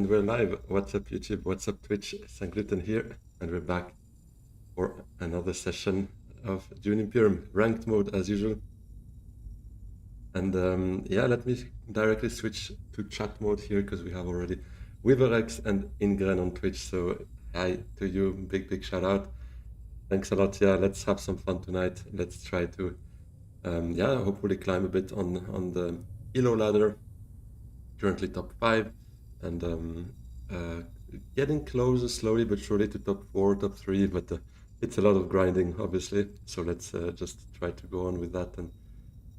we're live. What's up, YouTube? What's up, Twitch? Sangluten here, and we're back for another session of Dune Imperium, ranked mode as usual. And yeah, let me directly switch to chat mode here because we have already Wiverex and Ingren on Twitch. So hi to you, big shout out. Thanks a lot. Yeah, let's have some fun tonight. Let's try to yeah, hopefully climb a bit on the elo ladder. Currently top 5, and getting closer slowly but surely to top 4, top 3, but it's a lot of grinding, obviously. So let's just try to go on with that and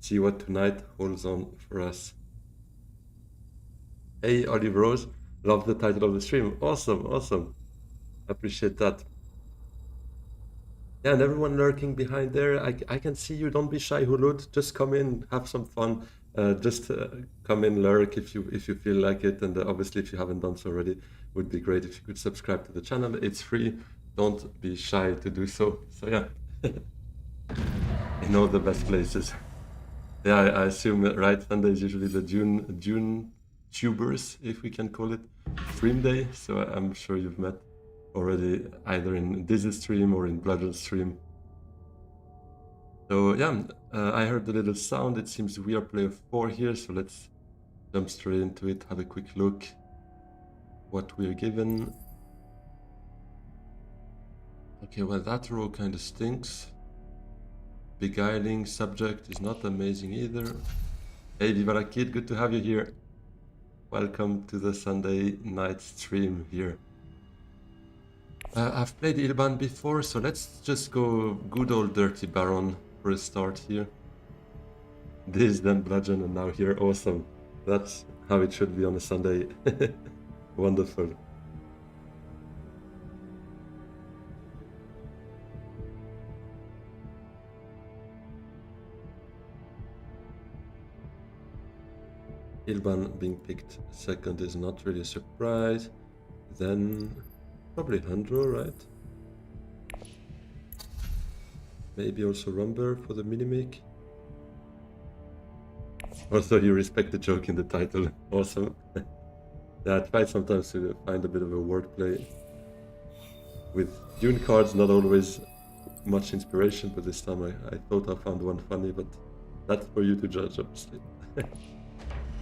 see what tonight holds on for us. Hey, Olive Rose, love the title of the stream. Awesome. Appreciate that. Yeah, and everyone lurking behind there, I can see you. Don't be shy, Hulud. Just come in, have some fun. Just come in, lurk if you feel like it, and obviously if you haven't done so already, would be great if you could subscribe to the channel. It's free. Don't be shy to do so. So yeah, in all the best places. Yeah, I assume right Sunday is usually the Dune tubers, if we can call it, stream day. So I'm sure you've met already either in Dizzy's stream or in Bludgeon's stream. So yeah, I heard a little sound. It seems we are player 4 here, so let's jump straight into it, have a quick look what we're given. Okay, well, that row kind of stinks. Beguiling subject is not amazing either. Hey, Viva la Kid, good to have you here. Welcome to the Sunday night stream here. I've played Ilban before, so let's just go good old Dirty Baron for a start here. This, then Bludgeon, and now here. Awesome. That's how it should be on a Sunday. Wonderful. Ilban being picked second is not really a surprise. Then probably Handro, right? Maybe also Rumber for the Minimic. Also, you respect the joke in the title. Awesome. Yeah, I try sometimes to find a bit of a wordplay. With Dune cards, not always much inspiration, but this time I thought I found one funny, but that's for you to judge, obviously.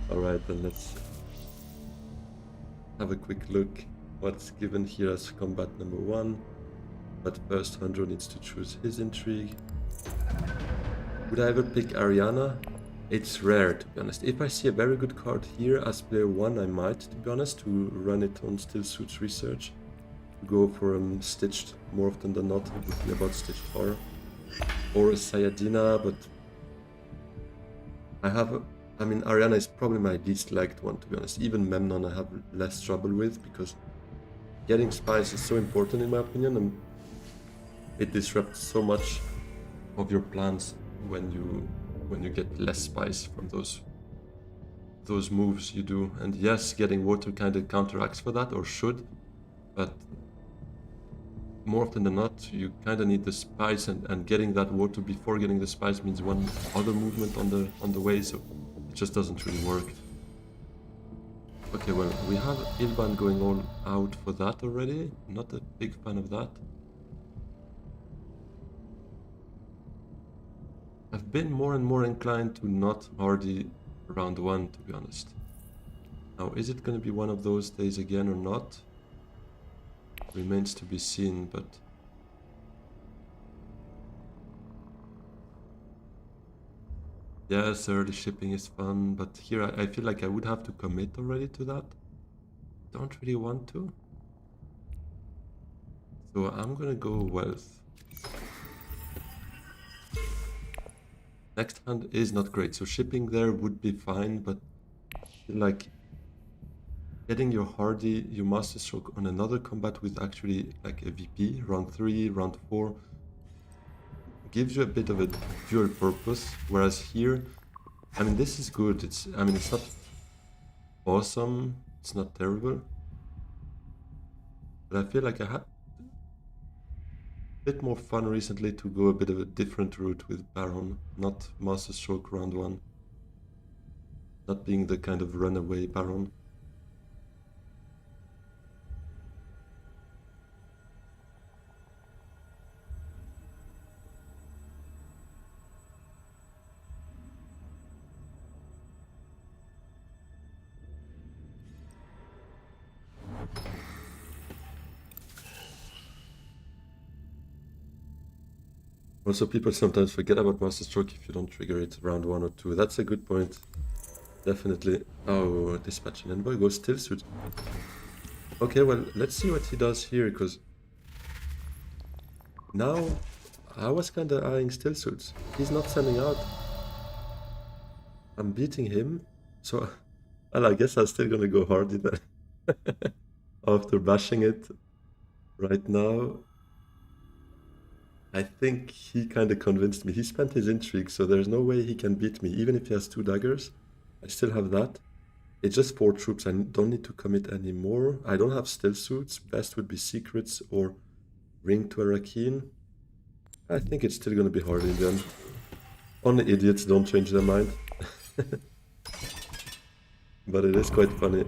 Alright, then let's have a quick look what's given here as combat number 1. But first, Handro needs to choose his intrigue. Would I ever pick Ariana? It's rare, to be honest. If I see a very good card here as player 1, I might, to be honest, to run it on Still Suits Research. Go for Stitched more often than not. It would be about Stitched Horror. Or a Sayadina, but I mean, Ariana is probably my least liked one, to be honest. Even Memnon I have less trouble with, because getting spice is so important in my opinion, and it disrupts so much of your plans when you get less spice from those moves you do. And yes, getting water kind of counteracts for that, or should, but more often than not, you kind of need the spice, and getting that water before getting the spice means one other movement on the way, so it just doesn't really work. Okay, well, we have Ilban going all out for that already. Not a big fan of that. I've been more and more inclined to not hardy round 1, to be honest. Now, is it going to be one of those days again or not? Remains to be seen, but yes, early shipping is fun, but here I feel like I would have to commit already to that. Don't really want to. So I'm gonna go Wealth. Next hand is not great, so shipping there would be fine, but I feel like getting your hardy, your master stroke on another combat with actually like a VP, round 3, round 4, gives you a bit of a dual purpose, whereas here, I mean, this is good. It's not awesome, it's not terrible, but I feel like I had a bit more fun recently to go a bit of a different route with Baron, not master stroke round 1, not being the kind of runaway Baron. Also, people sometimes forget about Master Stroke if you don't trigger it round 1 or 2. That's a good point. Definitely. Oh, Dispatching Envoy goes Still Suit. Okay, well, let's see what he does here, because now I was kind of eyeing Still Suits. He's not sending out. I'm beating him, so well, I guess I'm still gonna go hardy then. After bashing it right now. I think he kind of convinced me. He spent his intrigue, so there's no way he can beat me. Even if he has 2 daggers, I still have that. It's just 4 troops. I don't need to commit anymore. I don't have Still Suits. Best would be Secrets or Ring to Arakeen. I think it's still going to be hard in the end. Only idiots don't change their mind. But it is quite funny.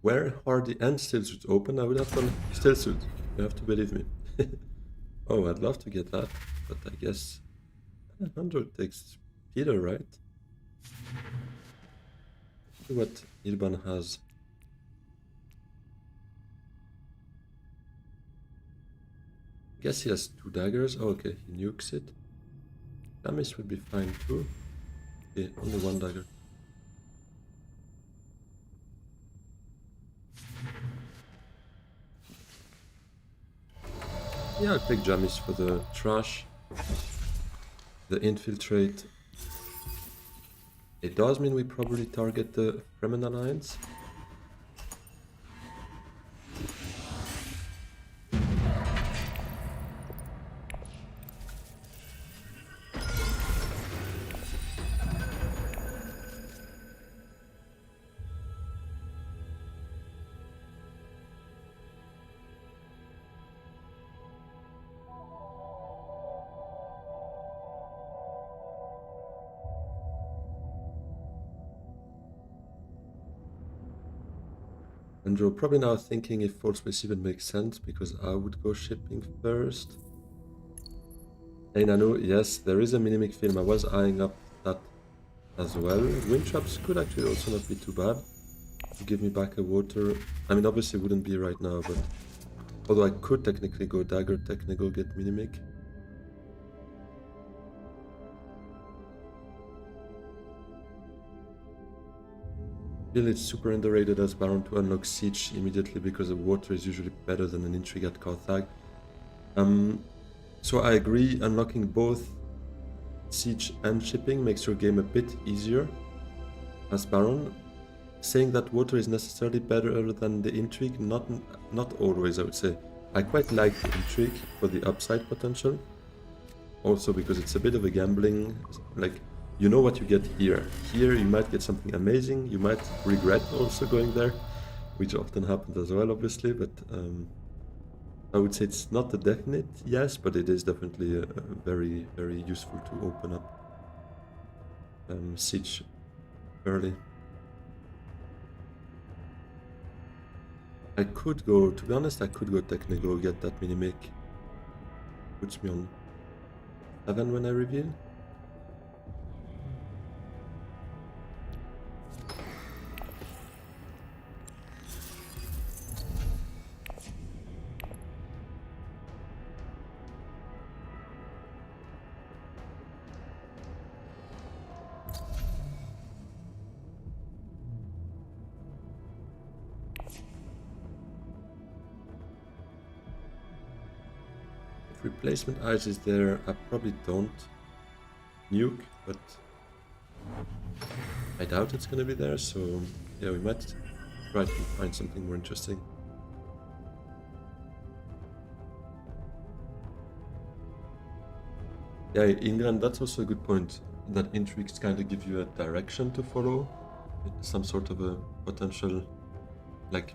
were Hardy and Still Suit open, I would have done Still Suit. You have to believe me. Oh, I'd love to get that, but I guess 100 takes Peter, right? See what Ilban has. I guess he has 2 daggers. Oh, okay, he nukes it. Jamis would be fine too. Okay, only 1 dagger. Yeah, I'll take Jamis for the trash. The infiltrate. It does mean we probably target the Fremen Alliance. And you're probably now thinking if Force Space even makes sense, because I would go shipping first. Hey Nanu, yes, there is a Minimic film. I was eyeing up that as well. Wind traps could actually also not be too bad to give me back a water. I mean, obviously it wouldn't be right now, but although I could technically go dagger, technical, get Minimic. Feel it's super underrated as Baron to unlock Siege immediately because the water is usually better than an Intrigue at Carthage. So I agree, unlocking both Siege and Shipping makes your game a bit easier as Baron. Saying that water is necessarily better than the Intrigue, not always, I would say. I quite like the Intrigue for the upside potential. Also because it's a bit of a gambling, like, you know what you get here. Here you might get something amazing, you might regret also going there, which often happens as well, obviously, but I would say it's not a definite yes, but it is definitely a very, very useful to open up Siege early. I could go, to be honest, I could go technical, get that Minimic. Puts me on 7 when I reveal. If replacement ice is there, I probably don't nuke, but I doubt it's gonna be there, so yeah, we might try to find something more interesting. Yeah, Ingran, that's also a good point, that intrigues kind of give you a direction to follow, some sort of a potential, like,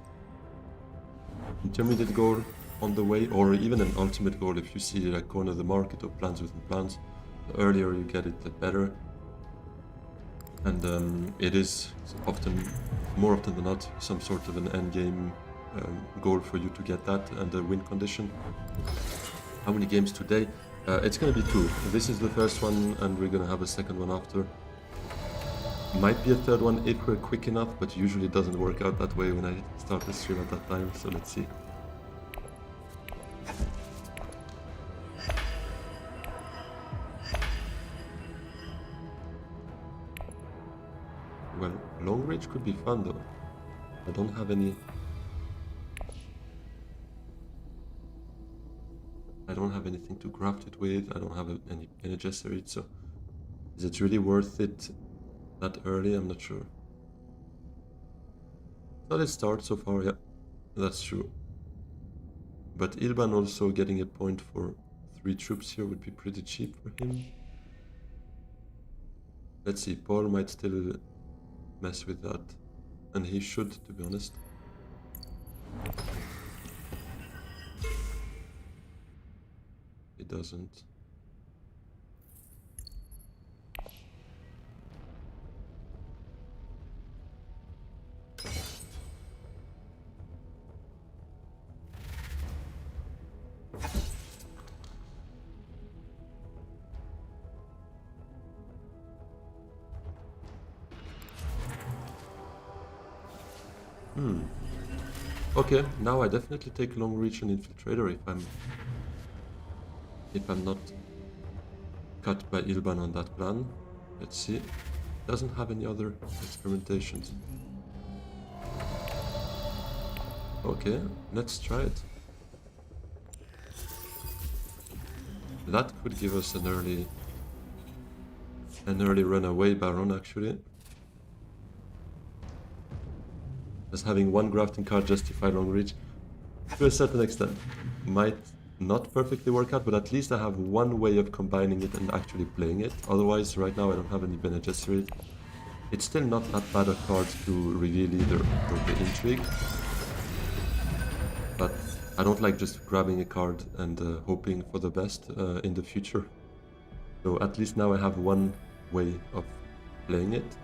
intermediate goal on the way, or even an ultimate goal if you see like corner of the market or plans within plans. The earlier you get it, the better. And it is often, more often than not, some sort of an end game goal for you to get that and a win condition. How many games today? It's gonna be 2. This is the first one, and we're gonna have a second one after. Might be a third one if we're quick enough, but usually it doesn't work out that way when I start the stream at that time, so let's see. Well, long range could be fun though. I don't have any... I don't have anything to craft it with, I don't have any Bene Gesserit, so... Is it really worth it that early? I'm not sure. Solid start so far, yeah. That's true. But Ilban also getting a point for 3 troops here would be pretty cheap for him. Let's see, Paul might still mess with that. And he should, to be honest. He doesn't. Okay, now I definitely take long reach and infiltrator if I'm not cut by Ilban on that plan. Let's see. Doesn't have any other experimentations. Okay, let's try it. That could give us an early runaway Baron actually. Does having one grafting card justify long reach? To a certain extent. Might not perfectly work out, but at least I have one way of combining it and actually playing it. Otherwise, right now I don't have any Bene Gesserit. It's still not that bad a card to reveal either for the intrigue. But I don't like just grabbing a card and hoping for the best in the future. So at least now I have one way of playing it.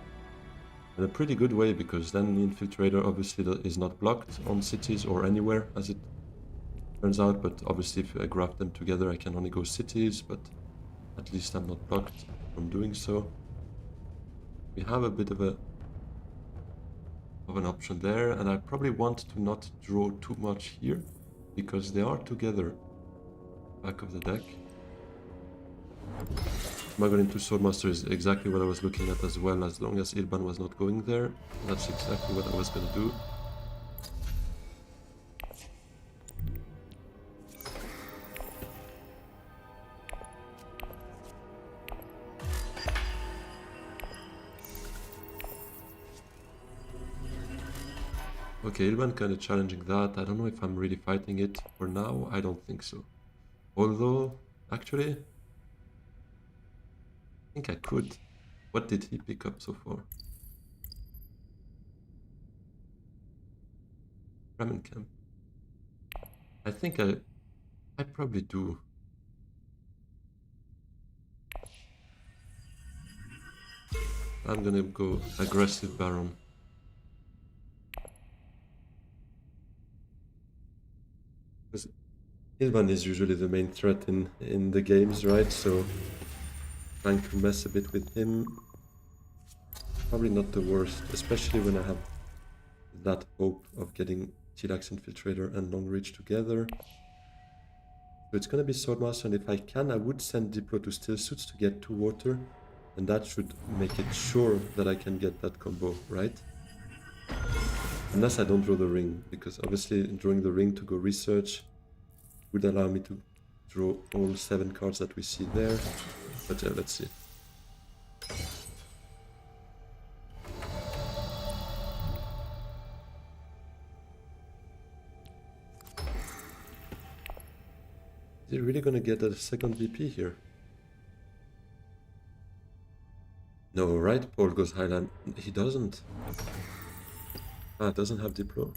And a pretty good way, because then the Infiltrator obviously is not blocked on cities or anywhere, as it turns out. But obviously if I grab them together I can only go cities, but at least I'm not blocked from doing so. We have a bit of an option there, and I probably want to not draw too much here, because they are together back of the deck. Smuggle into Swordmaster is exactly what I was looking at as well, as long as Ilban was not going there. That's exactly what I was going to do. Okay, Ilban kind of challenging that. I don't know if I'm really fighting it. For now, I don't think so. Although, actually, I think I could. What did he pick up so far? Ramen Camp. I think I probably do. I'm gonna go aggressive Baron. Because Ilban is usually the main threat in the games, right? So trying to mess a bit with him, probably not the worst, especially when I have that hope of getting Chilax Infiltrator and Long Reach together. So it's gonna be Swordmaster, and if I can, I would send Diplo to Still Suits to get 2 water, and that should make it sure that I can get that combo, right? Unless I don't draw the ring, because obviously drawing the ring to go research would allow me to draw all 7 cards that we see there. But yeah, let's see. Is he really gonna get a second VP here? No, right? Paul goes Highland. He doesn't. Ah, doesn't have Diplo.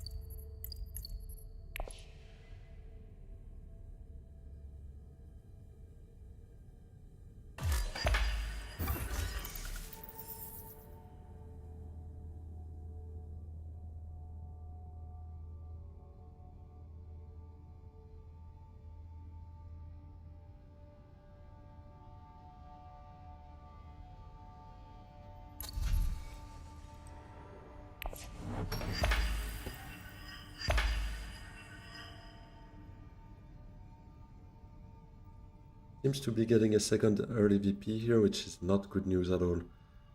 Seems to be getting a second early VP here, which is not good news at all.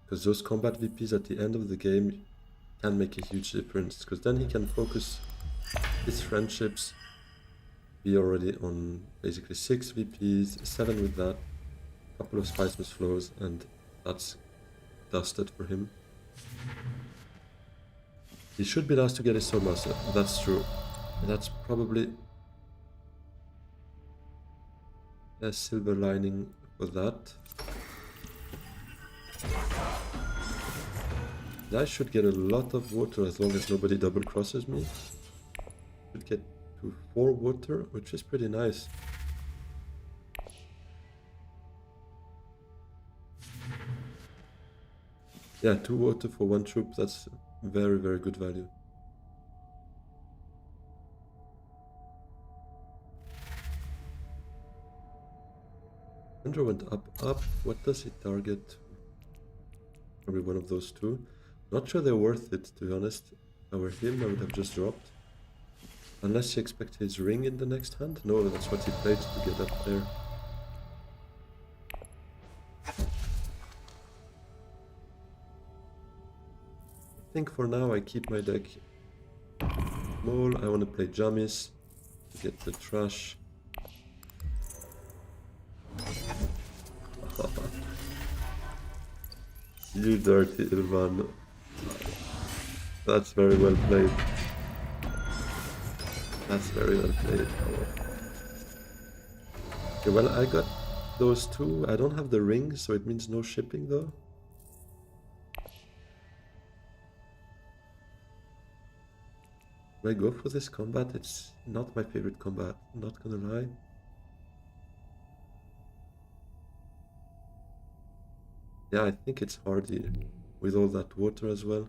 Because those combat VPs at the end of the game can make a huge difference. Because then he can focus his friendships, be already on basically 6 VPs, 7 with that, couple of Spicemas flows, and that's dusted for him. He should be last to get his Swordmaster, that's true. That's probably a silver lining for that. I should get a lot of water as long as nobody double crosses me. Should get to 4 water, which is pretty nice. Yeah, 2 water for 1 troop, that's very, very good value. Andrew went up. What does he target? Probably one of those 2. Not sure they're worth it, to be honest. Over him, I would have just dropped. Unless he expected his ring in the next hand? No, that's what he played to get up there. I think for now I keep my deck small. I want to play Jamis to get the trash. You dirty Ilvan. That's very well played. That's very well played. Okay, well, I got those two. I don't have the ring, so it means no shipping though. Should I go for this combat? It's not my favorite combat, not gonna lie. Yeah, I think it's hardy with all that water as well.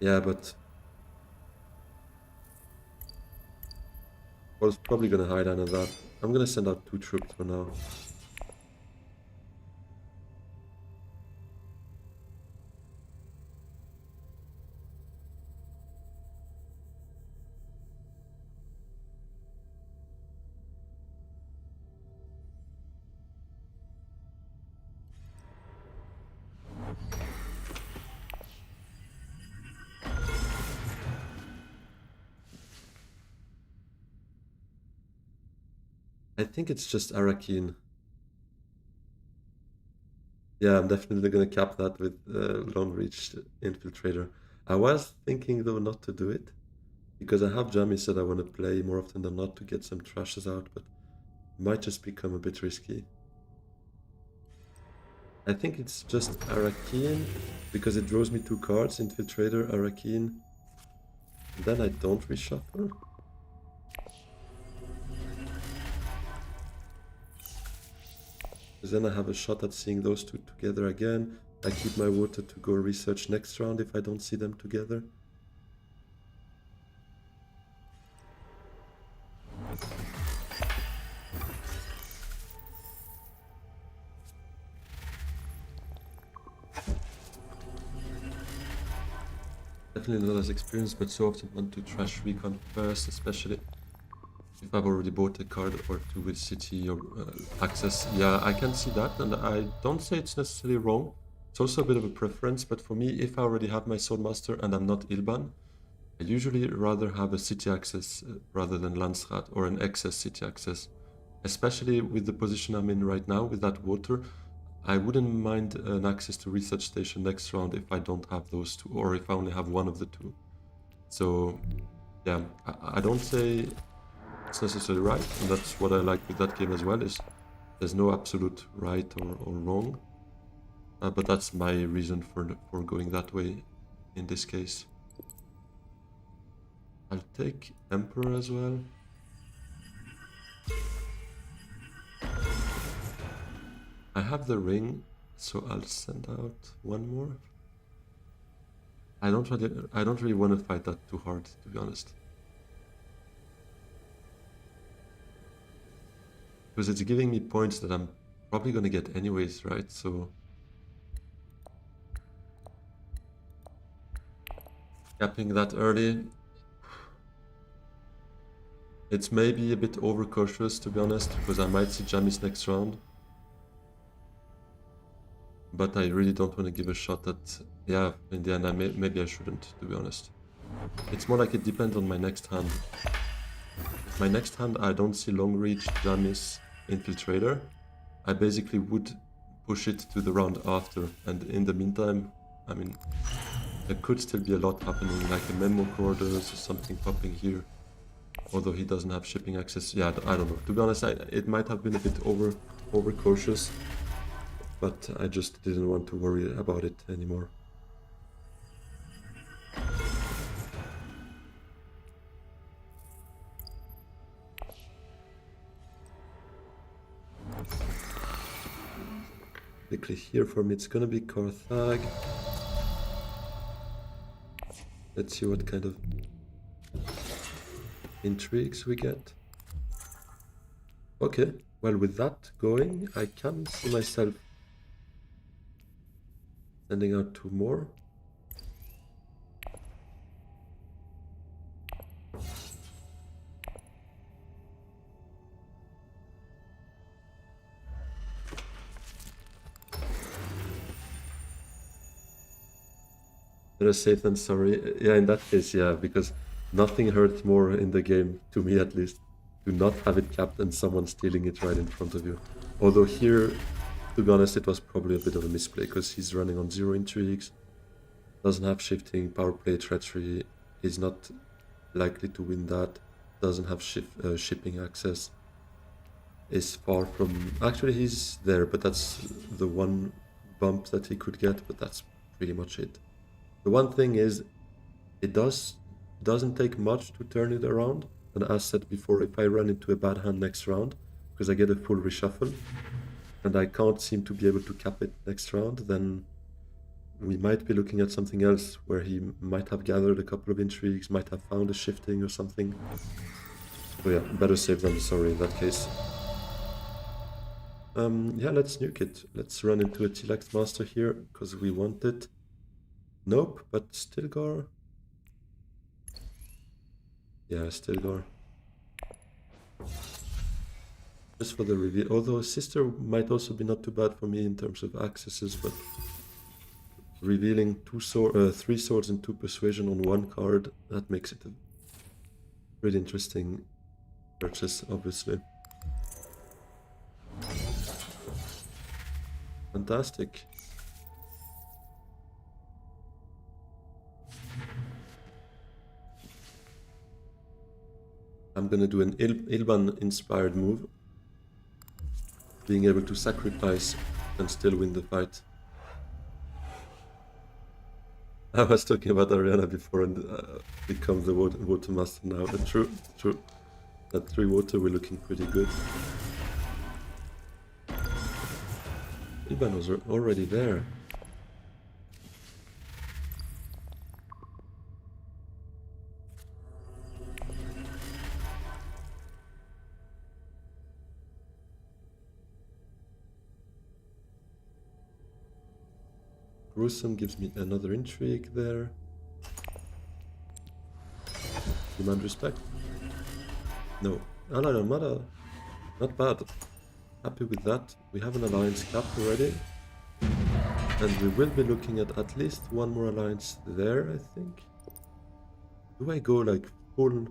Yeah, but I was probably gonna hide under that. I'm gonna send out 2 troops for now. I think it's just Arakin. Yeah, I'm definitely gonna cap that with long reach infiltrator. I was thinking though not to do it because I have Jamis that I want to play more often than not to get some trashes out, but it might just become a bit risky. I think it's just Arakin because it draws me 2 cards, infiltrator, Arakin. Then I don't reshuffle. Because then I have a shot at seeing those 2 together again. I keep my water to go research next round if I don't see them together. Definitely not as experienced, but so often want to trash recon first, especially if I've already bought a card or 2 with city or access. Yeah, I can see that, and I don't say it's necessarily wrong. It's also a bit of a preference, but for me, if I already have my Soulmaster and I'm not Ilban, I usually rather have a city access rather than Landsrat or an excess city access. Especially with the position I'm in right now, with that water, I wouldn't mind an access to research station next round if I don't have those 2, or if I only have one of the 2. So, yeah, I don't say it's necessarily right, and that's what I like with that game as well, is there's no absolute right or wrong. But that's my reason for going that way in this case. I'll take Emperor as well. I have the ring, so I'll send out 1 more. I don't really want to fight that too hard, to be honest. Because it's giving me points that I'm probably gonna get anyways, right? So capping that early, it's maybe a bit overcautious, to be honest, because I might see Jamis next round. But I really don't want to give a shot at... Yeah, in the end, maybe I shouldn't, to be honest. It's more like it depends on my next hand. My next hand, I don't see long reach, Jamis, infiltrator. I basically would push it to the round after, and in the meantime, I mean, there could still be a lot happening, like a memo corridors or something popping here. Although he doesn't have shipping access. Yeah, I don't know. To be honest, it might have been a bit overcautious, but I just didn't want to worry about it anymore. Quickly here for me, it's gonna be Carthag. Let's see what kind of intrigues we get. Okay, well, with that going, I can see myself sending out 2 more. Better safe than sorry. Yeah, in that case, yeah, because nothing hurts more in the game, to me at least, to not have it capped and someone stealing it right in front of you. Although here, to be honest, it was probably a bit of a misplay, because he's running on 0 intrigues, doesn't have shifting, power play, treachery, he's not likely to win that, doesn't have shipping access, is far from... Actually, he's there, but that's the one bump that he could get, but that's pretty much it. The one thing is, it doesn't take much to turn it around, and as said before, if I run into a bad hand next round, because I get a full reshuffle, and I can't seem to be able to cap it next round, then we might be looking at something else, where he might have gathered a couple of intrigues, might have found a shifting or something. So yeah, better safe than sorry in that case. Yeah, let's nuke it. Let's run into a Telex Master here, because we want it. Nope, but Stilgar. Yeah, Stilgar. Just for the reveal. Although Sister might also be not too bad for me in terms of accesses, but revealing 3 swords and 2 persuasion on 1 card, that makes it a pretty interesting purchase, obviously. Fantastic. I'm gonna do an Ilban-inspired move. Being able to sacrifice and still win the fight. I was talking about Ariana before and become the water master now. True. At 3 water, we're looking pretty good. Ilban was already there. Gruesome gives me another intrigue there. Demand respect? No. Armada, not bad. Happy with that. We have an alliance cap already. And we will be looking at least 1 more alliance there, I think. Do I go like full...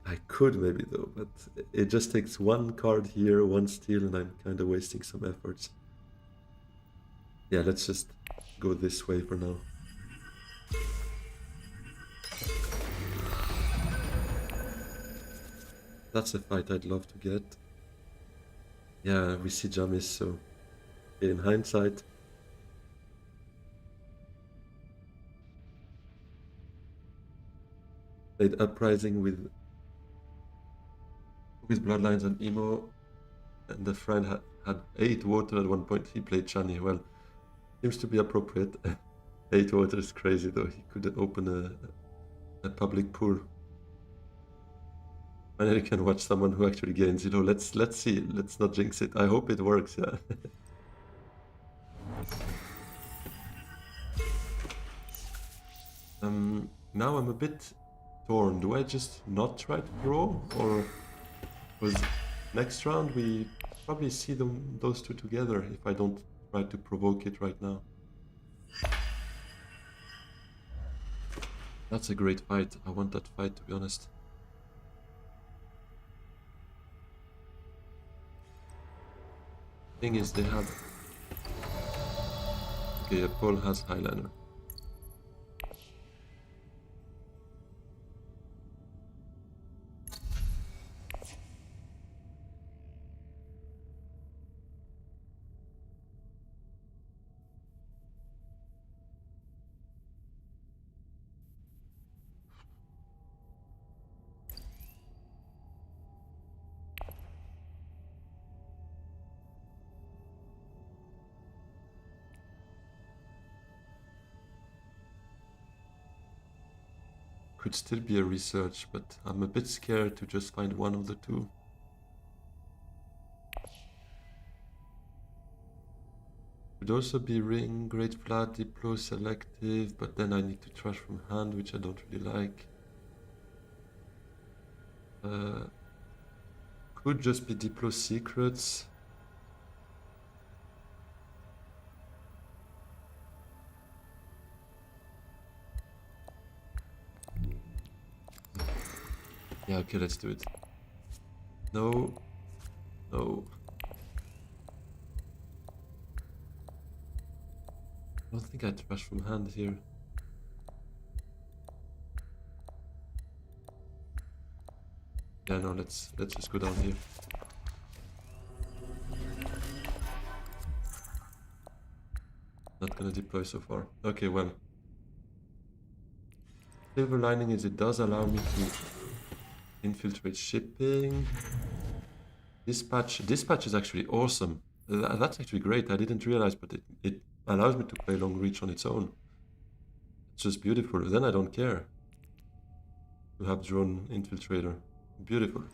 I could maybe though, but it just takes 1 card here, 1 steal, and I'm kind of wasting some efforts. Yeah, let's just go this way for now. That's a fight I'd love to get. Yeah, we see Jamis, so in hindsight. Played Uprising with Bloodlines and Emo, and the friend had 8 water at one point. He played Chani. Well, seems to be appropriate. 8 water is crazy though. He could open a public pool. And then you can watch someone who actually gains. You know, let's see. Let's not jinx it. I hope it works. Yeah. Now I'm a bit torn. Do I just not try to draw, or was next round we probably see those 2 together if I don't try to provoke it right now? That's a great fight. I want that fight, to be honest. Thing is, they have... Okay, Paul has Highliner. could still be a research, but I'm a bit scared to just find one of the two. Could also be ring, great flat, diplo, selective, but then I need to trash from hand, which I don't really like. Could just be diplo secrets. Yeah, okay, let's do it. No. No. I don't think I trash from hand here. Yeah, no, let's just go down here. Not gonna deploy so far. Okay, well. Silver lining is it does allow me to infiltrate shipping. Dispatch is actually awesome. That's actually great. I didn't realize, but it allows me to play long reach on its own. It's just beautiful. Then I don't care to have drone infiltrator. Beautiful.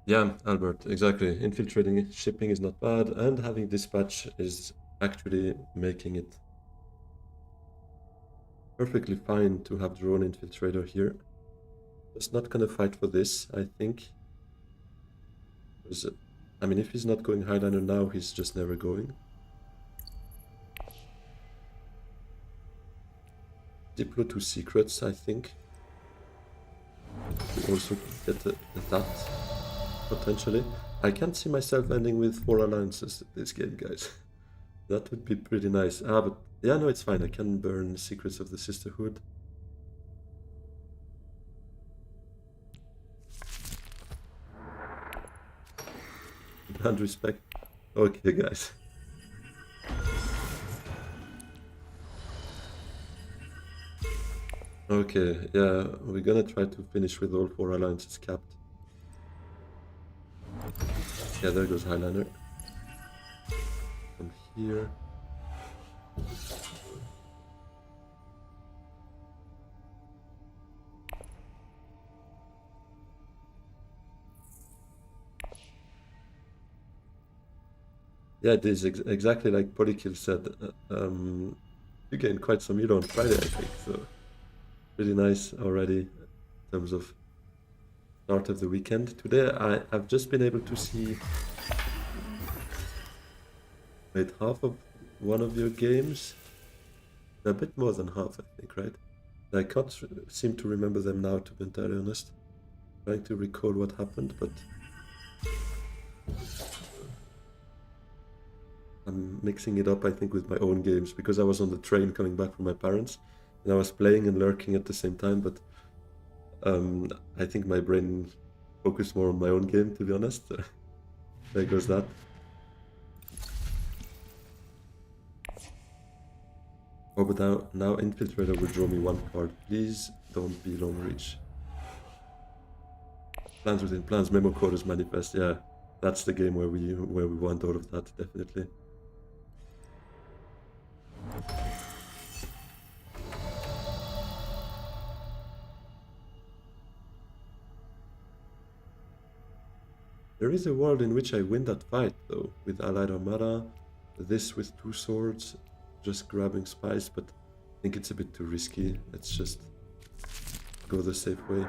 Yeah, Albert, exactly. Infiltrating shipping is not bad, and having dispatch is actually making it perfectly fine to have drone infiltrator here. Just not gonna fight for this, I think. Because, I mean, if he's not going highliner now, he's just never going. Diplo 2 secrets, I think. We also get that, potentially. I can't see myself ending with 4 alliances this game, guys. That would be pretty nice. Ah, but yeah, no, it's fine. I can burn Secrets of the Sisterhood. And respect. Okay, guys. Okay, yeah, we're gonna try to finish with all 4 alliances capped. Yeah, there goes highliner. From here. Yeah, it is exactly like Polykill said. You gained quite some elo on Friday, I think, so pretty nice already in terms of start of the weekend. Today I've just been able to see half of one of your games. A bit more than half, I think, right? I can't seem to remember them now, to be entirely honest. Trying to recall what happened, but I'm mixing it up, I think, with my own games, because I was on the train coming back from my parents, and I was playing and lurking at the same time, but I think my brain focused more on my own game, to be honest. There goes that. Oh, but now Infiltrator will draw me 1 card. Please don't be long reach. Plans within plans, memo coders manifest. Yeah, that's the game where we want all of that, definitely. There is a world in which I win that fight, though, with Allied Armada, this with 2 swords, just grabbing spice, but I think it's a bit too risky. Let's just go the safe way.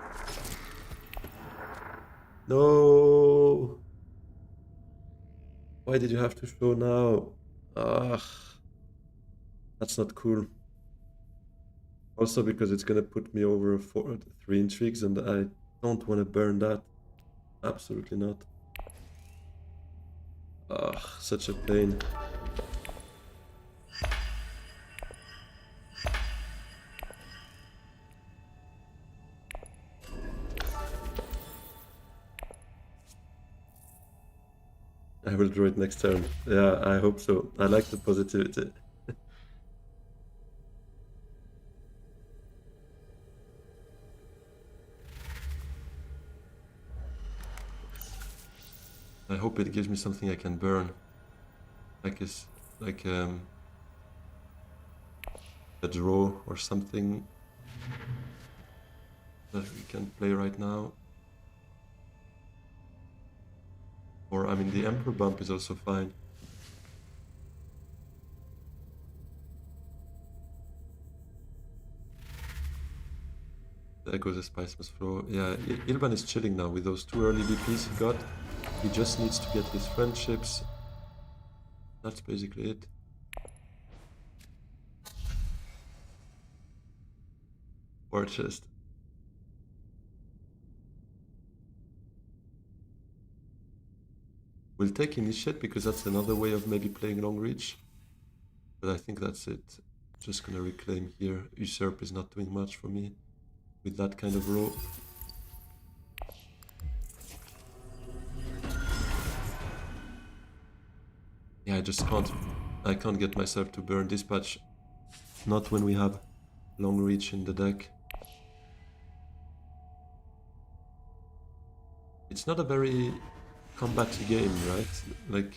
No! Why did you have to show now? Ah, that's not cool. Also because it's gonna put me over 3 intrigues, and I don't want to burn that. Absolutely not. Ah, such a pain. I will draw it next turn. Yeah, I hope so. I like the positivity. I hope it gives me something I can burn. Like a draw or something that we can play right now. Or, I mean, the Emperor bump is also fine. There goes the Spiceman's Flow. Yeah, Ilban is chilling now with those 2 early VPs he got. He just needs to get his friendships. That's basically it. War chest. We'll take Initiate because that's another way of maybe playing long reach. But I think that's it. Just gonna reclaim here. Usurp is not doing much for me with that kind of row. Yeah, I can't get myself to burn Dispatch. Not when we have long reach in the deck. It's not a very combat game, right? Like,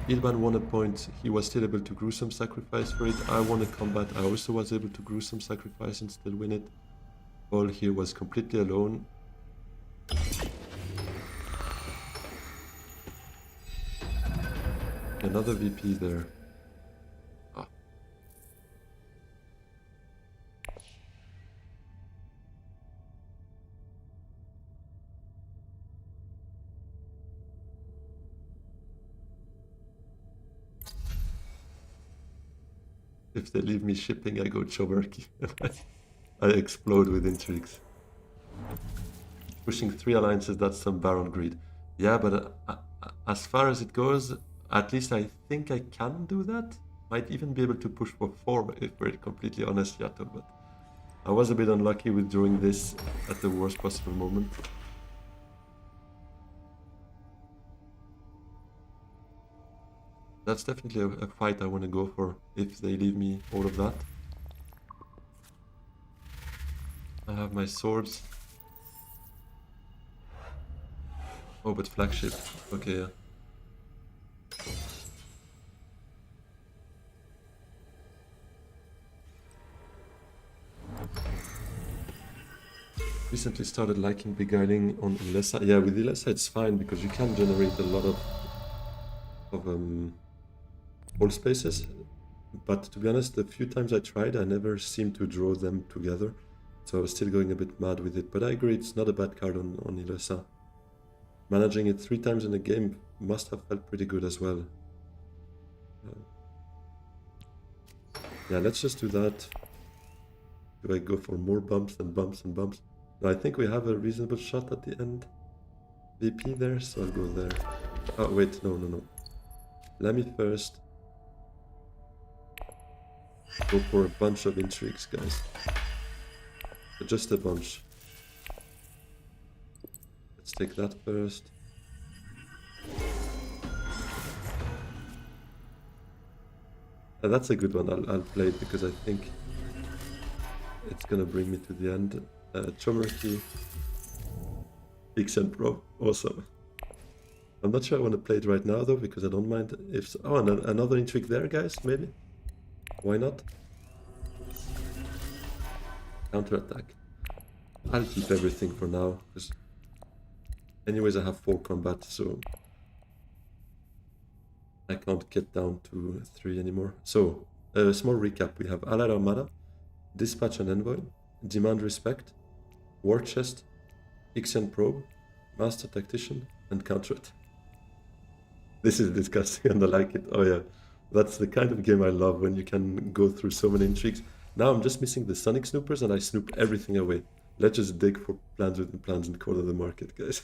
Ilban won a point, he was still able to gruesome sacrifice for it. I won a combat, I also was able to gruesome sacrifice and still win it. Paul here was completely alone. Another VP there. Ah. If they leave me shipping, I go Choberki. I explode with intrigues. Pushing 3 alliances, that's some Baron greed. Yeah, but as far as it goes, at least I think I can do that. Might even be able to push for 4 if we're completely honest, Yato, but I was a bit unlucky with doing this at the worst possible moment. That's definitely a fight I want to go for if they leave me all of that. I have my swords. Oh, but flagship. Okay, yeah. Recently started liking beguiling on Ilesa. Yeah, with Ilesa it's fine because you can generate a lot of whole spaces. But to be honest, the few times I tried, I never seemed to draw them together. So I was still going a bit mad with it. But I agree, it's not a bad card on Ilesa. Managing it 3 times in a game must have felt pretty good as well. Yeah, let's just do that. Do I go for more bumps and bumps and bumps? No, I think we have a reasonable shot at the end. VP there, so I'll go there. Oh, wait, no. Let me first go for a bunch of intrigues, guys. Just a bunch. Let's take that first. That's a good one. I'll play it because I think it's gonna bring me to the end. Chomerky, Ixen Pro, awesome. I'm not sure I want to play it right now though, because I don't mind if... Oh, and another intrigue there, guys, maybe? Why not? Counterattack. I'll keep everything for now, because... Anyways, I have 4 combat, so... I can't get down to 3 anymore. So, a small recap. We have Allied Armada, Dispatch and Envoy, Demand Respect, War Chest, Ixen Probe, Master Tactician, and Counterattack. This is disgusting and I like it. Oh yeah, that's the kind of game I love when you can go through so many intrigues. Now I'm just missing the Sonic Snoopers and I snoop everything away. Let's just dig for plans within plans and corner the market, guys.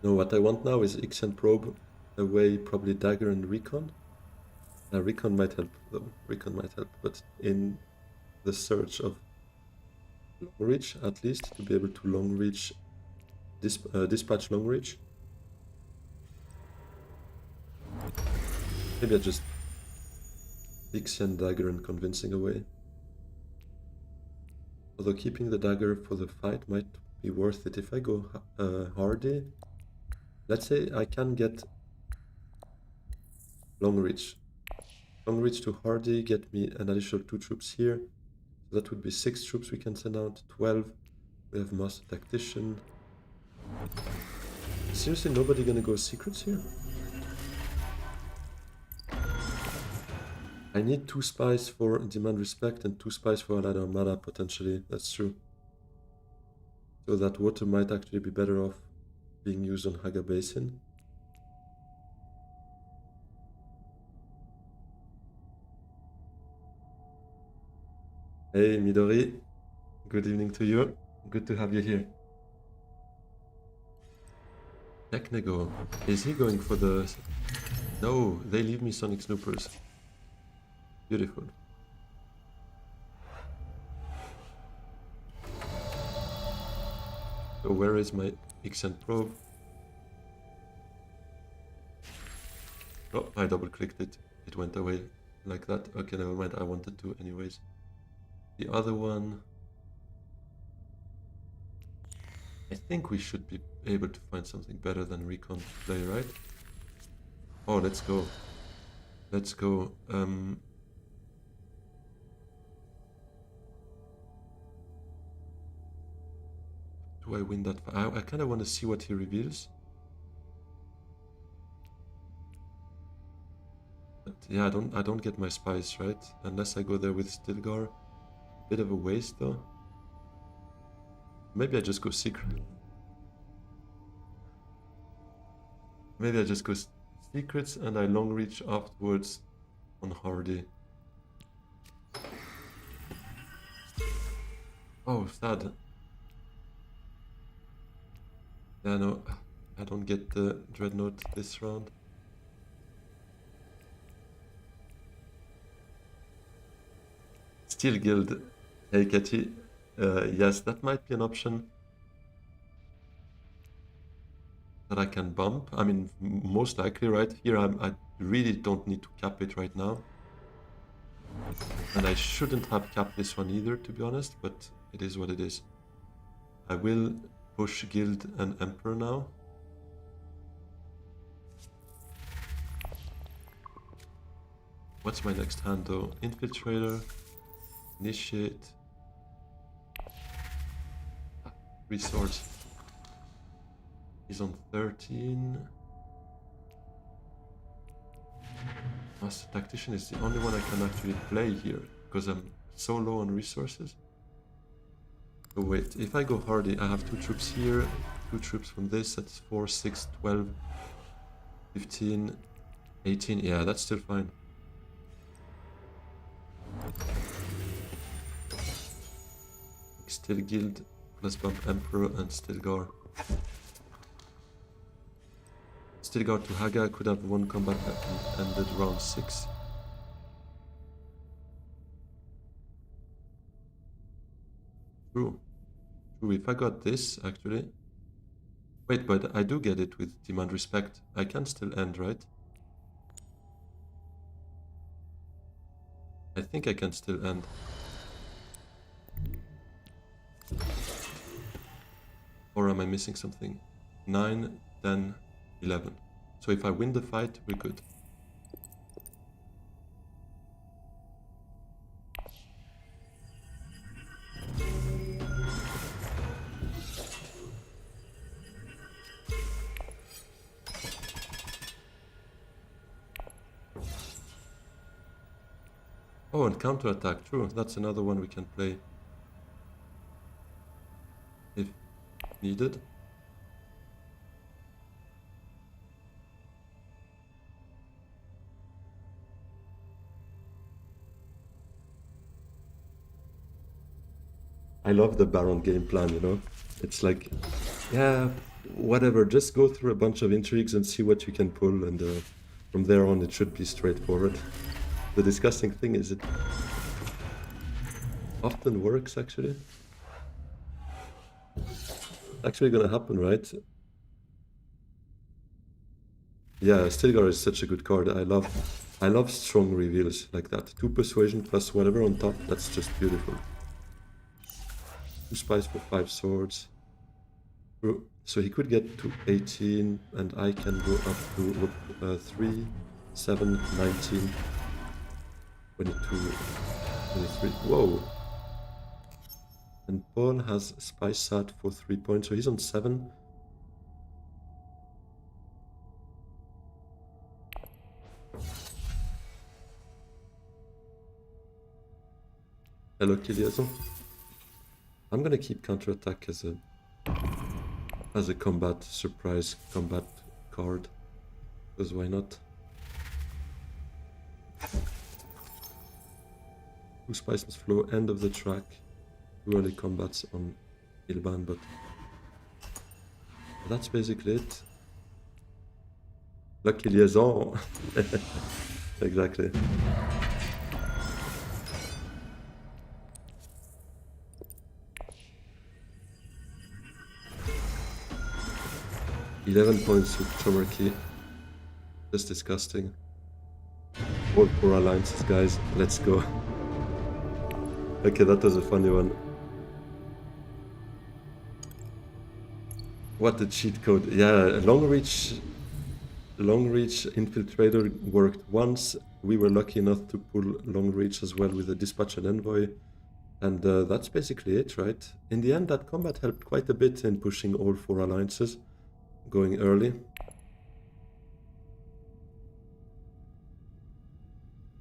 No, what I want now is Ixen Probe away, probably Dagger and Recon. Recon might help though, Recon might help, but in the search of long reach, at least, to be able to long reach, dispatch long reach. Maybe I just Ixen Dagger and convincing away. Although keeping the dagger for the fight might be worth it. If I go Hardy, let's say I can get long reach. Long reach to Hardy, get me an additional 2 troops here. So that would be 6 troops we can send out, 12. We have Master Tactician. Seriously, nobody gonna go secrets here? I need 2 spies for Demand Respect and 2 spies for Allied Armada, potentially. That's true. So that water might actually be better off being used on Haga Basin. Hey Midori, good evening to you. Good to have you here. Technego, is he going for the... No, they leave me Sonic Snoopers. Beautiful. So where is my Xen probe? Oh, I double clicked it. It went away like that. Okay, never mind. I wanted to anyways. The other one... I think we should be able to find something better than Recon to play, right? Oh, let's go. Let's go. Do I win that? I kind of want to see what he reveals. But yeah, I don't get my spice, right? Unless I go there with Stilgar. Bit of a waste though. Maybe I just go secret. Maybe I just go secrets and I long reach afterwards on Hardy. Oh, sad. Yeah, no, I don't get the Dreadnought this round. Steel Guild. Hey, Katy. Yes, that might be an option that I can bump. I mean, most likely, right? Here, I really don't need to cap it right now. And I shouldn't have capped this one either, to be honest, but it is what it is. I will push Guild and Emperor now. What's my next hand though? Infiltrator, Initiate, Resource. He's on 13. Master Tactician is the only one I can actually play here, because I'm so low on resources. So wait, if I go Hardy, I have 2 troops here, 2 troops from this, that's 4, 6, 12, 15, 18, yeah, that's still fine. Still Guild, plus bump Emperor and Stilgar. Stilgar to Haga could have won combat and ended round 6. True. True, if I got this, actually... Wait, but I do get it with Demand Respect. I can still end, right? I think I can still end. Or am I missing something? 9, 10, 11. So if I win the fight, we're good. Oh, and counterattack, true. That's another one we can play. If needed. I love the Baron game plan, you know? It's like, yeah, whatever, just go through a bunch of intrigues and see what you can pull, and from there on it should be straightforward. The disgusting thing is it often works, actually. Actually gonna happen, right? Yeah, Stilgar is such a good card. I love strong reveals like that. 2 persuasion plus whatever on top, that's just beautiful. 2 spies for 5 swords. So he could get to 18, and I can go up to 3, 7, 19, 22, 23. Whoa! And Paul has Spy Sat for 3 points, so he's on 7. Hello, Kiliazo. I'm gonna keep counterattack as a combat surprise combat card, because why not? 2 spice must flow, end of the track. 2 early combats on Ilban, but that's basically it. Lucky liaison. Exactly. $11 points with Chomarki. Just disgusting. All 4 alliances, guys. Let's go. Okay, that was a funny one. What a cheat code. Yeah, long reach infiltrator worked once. We were lucky enough to pull long reach as well with a dispatch and envoy. And that's basically it, right? In the end, that combat helped quite a bit in pushing all 4 alliances, going early.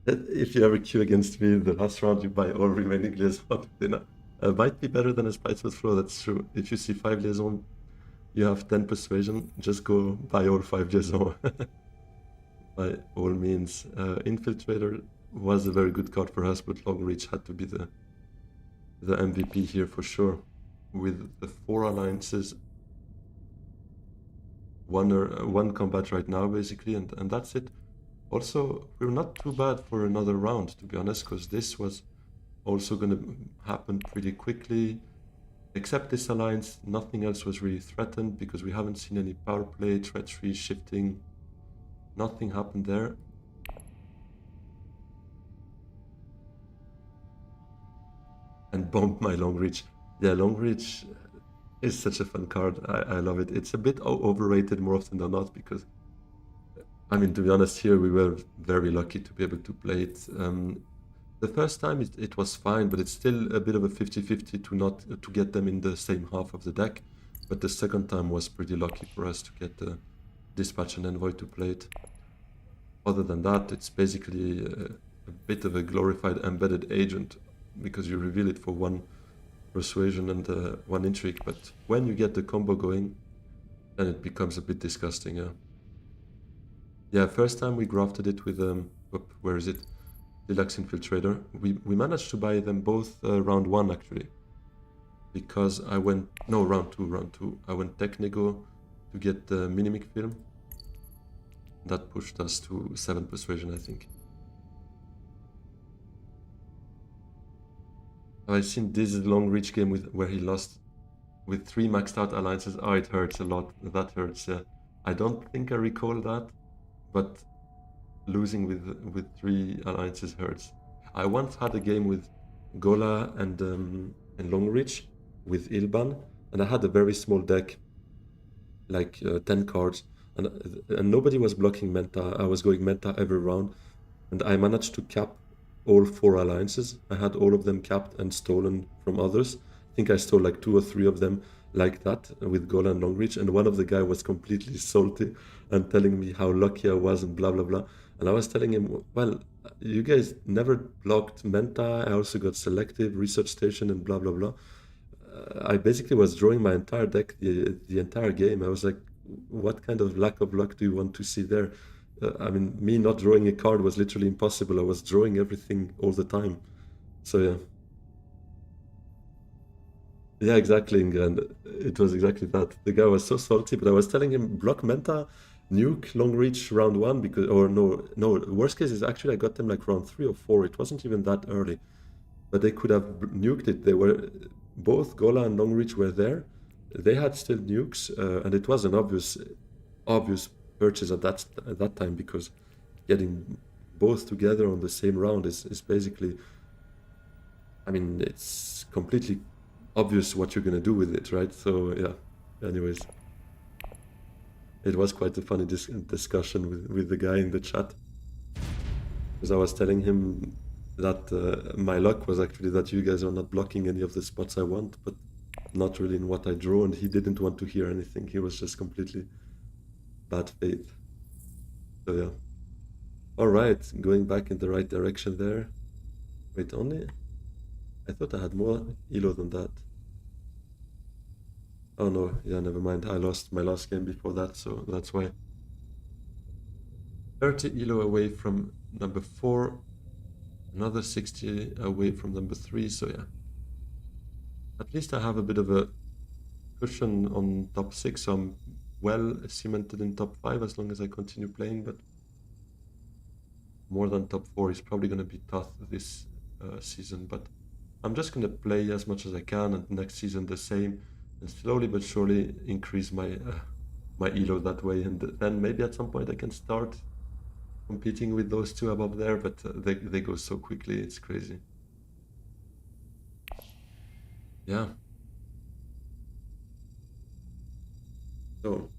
If you ever queue against me, the last round you buy all remaining liaison dinner. Might be better than a Spiteful Flow, that's true. If you see 5 liaison, you have 10 persuasion, just go buy all 5 liaison. By all means. Infiltrator was a very good card for us, but Long Reach had to be the MVP here for sure. With the 4 alliances, one combat right now basically, and that's it. Also, we're not too bad for another round, to be honest, because this was also going to happen pretty quickly. Except this alliance, nothing else was really threatened because we haven't seen any power play, treachery, shifting. Nothing happened there. And bombed my Long Reach. Yeah, Long Reach is such a fun card. I love it. It's a bit overrated more often than not because, I mean, to be honest, here we were very lucky to be able to play it. The first time it was fine, but it's still a bit of a 50-50 to get them in the same half of the deck. But the second time was pretty lucky for us to get the Dispatch and Envoy to play it. Other than that, it's basically a bit of a glorified embedded agent because you reveal it for 1 persuasion and 1 intrigue. But when you get the combo going, then it becomes a bit disgusting. Yeah, first time we grafted it with where is it? Deluxe Infiltrator. We managed to buy them both round 1 actually, because I went round 2. I went Technigo to get the Minimic film. That pushed us to 7 persuasion, I think. I've seen this Long Reach game where he lost with 3 maxed out alliances. Oh, it hurts a lot. That hurts. I don't think I recall that, but losing with 3 alliances hurts. I once had a game with Gola and Long Reach with Ilban, and I had a very small deck, like 10 cards, and nobody was blocking Menta. I was going Menta every round, and I managed to cap all 4 alliances. I had all of them capped and stolen from others. I think I stole like 2 or 3 of them like that with Gola and Long Reach, and one of the guy was completely salty and telling me how lucky I was and blah blah blah. And I was telling him, well, you guys never blocked Menta. I also got selective research station and blah blah blah. I basically was drawing my entire deck the entire game. I was like, what kind of lack of luck do you want to see there? I mean, me not drawing a card was literally impossible. I was drawing everything all the time. So yeah. Yeah, exactly, Ingrid. It was exactly that. The guy was so salty, but I was telling him, block Menta, nuke Long Reach round 1, because, or no, worst case is actually I got them like round 3 or 4. It wasn't even that early. But they could have nuked it. They were, both Gola and Long Reach were there. They had still nukes, and it was an obvious purchase at that time, because getting both together on the same round is basically, I mean, it's completely obvious what you're gonna do with it, right? So yeah. Anyways, it was quite a funny discussion with the guy in the chat. Because I was telling him that my luck was actually that you guys are not blocking any of the spots I want, but not really in what I draw, and he didn't want to hear anything. He was just completely bad faith. So yeah. Alright, going back in the right direction there. Wait, only? I thought I had more elo than that. Oh no, yeah, never mind. I lost my last game before that, so that's why. 30 elo away from number 4, another 60 away from number 3, so yeah. At least I have a bit of a cushion on top 6, so I'm well cemented in top 5 as long as I continue playing, but more than top 4 is probably going to be tough this season, but I'm just going to play as much as I can, and next season the same, and slowly but surely increase my my elo that way, and then maybe at some point I can start competing with those two above there, but they go so quickly, it's crazy. Yeah. So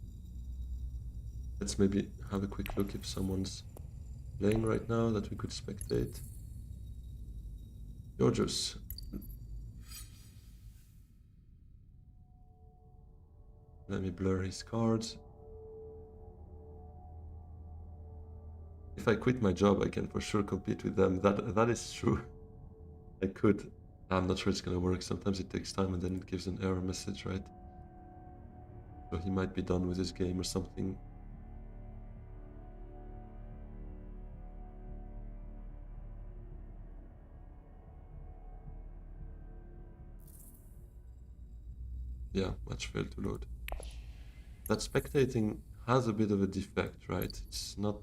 let's maybe have a quick look if someone's playing right now that we could spectate. Georgios. Let me blur his cards. If I quit my job, I can for sure compete with them. That is true. I could. I'm not sure it's gonna work. Sometimes it takes time and then it gives an error message, right? So he might be done with his game or something. Yeah, match failed to load. That spectating has a bit of a defect, right? It's not...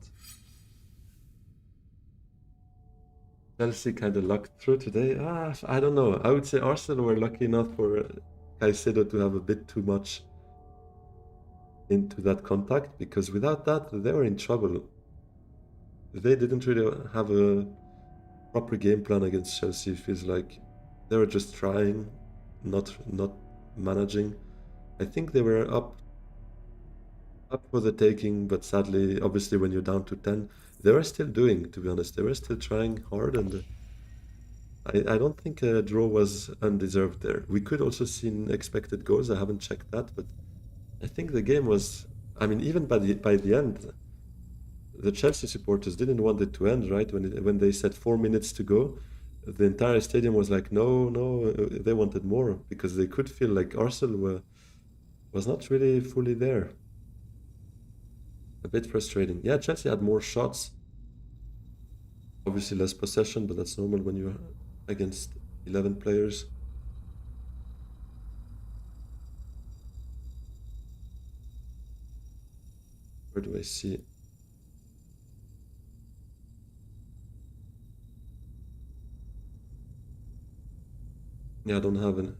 Chelsea kind of lucked through today. I don't know. I would say Arsenal were lucky enough for Caicedo to have a bit too much into that contact, because without that, they were in trouble. They didn't really have a proper game plan against Chelsea. It feels like they were just trying, not managing. I think they were up for the taking, but sadly, obviously, when you're down to 10, they were still doing, to be honest. They were still trying hard, and I don't think a draw was undeserved there. We could also see expected goals. I haven't checked that, but I think the game was... I mean, even by the end, the Chelsea supporters didn't want it to end, right? When they said 4 minutes to go, the entire stadium was like, no, no, they wanted more, because they could feel like Arsenal was not really fully there. A bit frustrating. Yeah, Chelsea had more shots. Obviously less possession, but that's normal when you're against 11 players. Where do I see? Yeah, I don't have an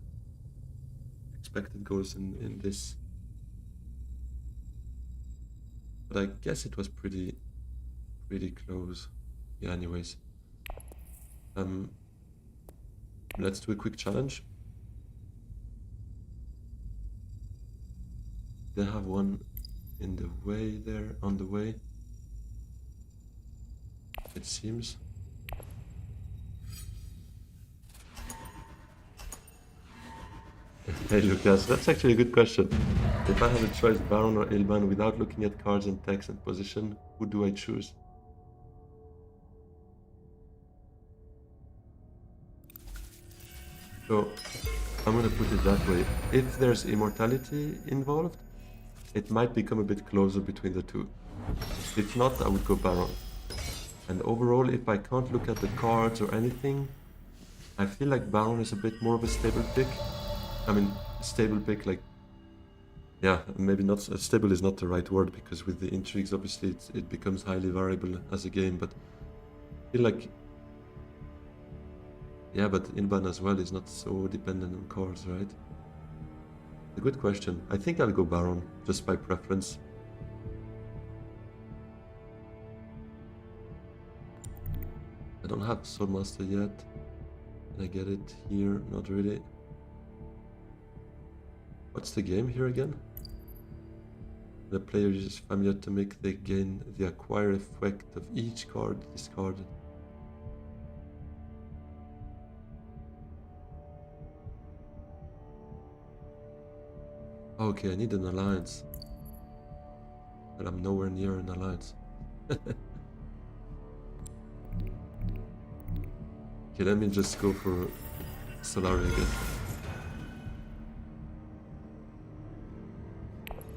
expected goals in this. But I guess it was pretty close. Yeah, anyways. Let's do a quick challenge. They have one in the way there, on the way. It seems. Hey Lucas, that's actually a good question. If I had a choice, Baron or Ilban, without looking at cards and text and position, who do I choose? So, I'm gonna put it that way. If there's immortality involved, it might become a bit closer between the two. If not, I would go Baron. And overall, if I can't look at the cards or anything, I feel like Baron is a bit more of a stable pick. I mean, stable pick, like... Yeah, maybe not... Stable is not the right word, because with the intrigues, obviously, it becomes highly variable as a game, but I feel like... Yeah, but Ilban as well is not so dependent on cards, right? A good question. I think I'll go Baron, just by preference. I don't have Swordmaster yet. Can I get it here? Not really. What's the game here again? The player uses familiar to make they gain the acquire effect of each card discarded. Okay, I need an alliance. But I'm nowhere near an alliance. Okay, let me just go for Solari again.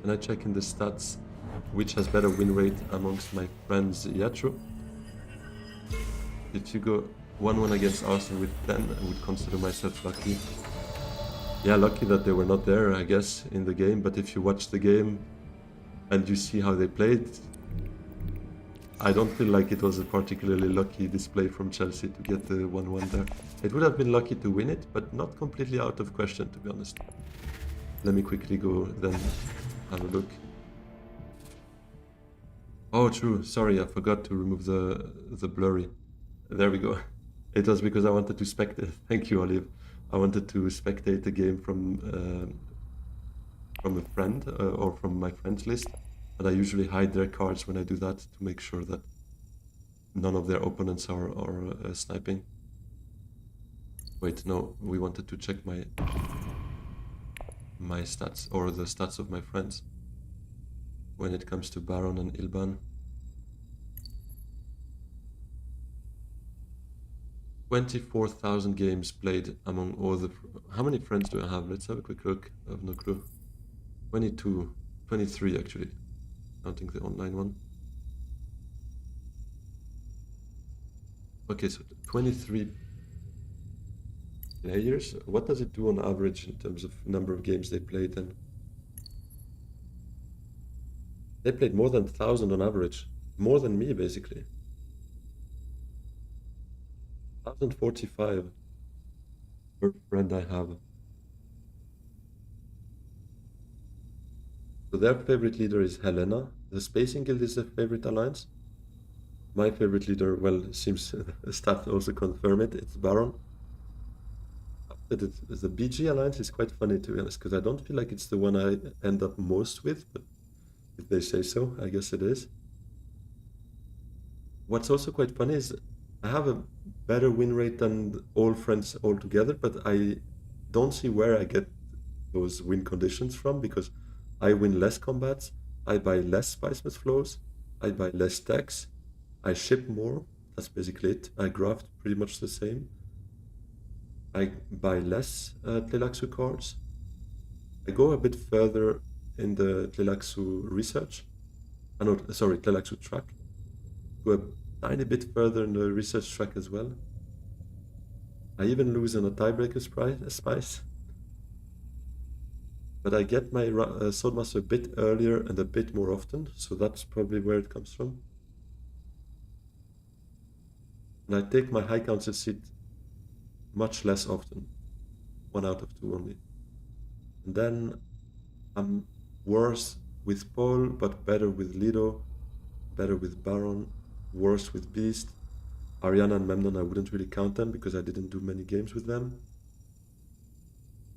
Can I check in the stats which has better win rate amongst my friends? Yeah, true. If you go 1-1 against Arsenal with 10, I would consider myself lucky. Yeah, lucky that they were not there, I guess, in the game. But if you watch the game and you see how they played, I don't feel like it was a particularly lucky display from Chelsea to get the 1-1 there. It would have been lucky to win it, but not completely out of question, to be honest. Let me quickly go then have a look. Oh, true. Sorry, I forgot to remove the blurry. There we go. It was because I wanted to spectate. Thank you, Olive. I wanted to spectate the game from a friend or from my friends list, and I usually hide their cards when I do that to make sure that none of their opponents are sniping. Wait, no, we wanted to check my stats, or the stats of my friends, when it comes to Baron and Ilban. 24,000 games played among all the... How many friends do I have? Let's have a quick look. I have no clue. 22, 23 actually, counting the online one. Okay, so 23 players. What does it do on average in terms of number of games they played then? They played more than 1,000 on average. More than me, basically. 1,045 per friend I have. So their favorite leader is Helena. The Spacing Guild is their favorite alliance. My favorite leader, well, seems the stats also confirm it. It's Baron. The BG alliance is quite funny, to be honest, because I don't feel like it's the one I end up most with, but if they say so, I guess it is. What's also quite funny is I have a better win rate than all friends altogether, but I don't see where I get those win conditions from, because I win less combats, I buy less Spice flows, I buy less decks, I ship more, that's basically it. I graft pretty much the same. I buy less Tleilaxu cards. I go a bit further in the Tleilaxu research. No, sorry, Tleilaxu track. Go a tiny bit further in the research track as well. I even lose on a tiebreaker spice. But I get my Swordmaster a bit earlier and a bit more often, so that's probably where it comes from. And I take my High Council seat much less often. 1 out of 2 only. And then I'm worse with Paul, but better with Lido, better with Baron, worse with Beast. Ariana and Memnon, I wouldn't really count them because I didn't do many games with them.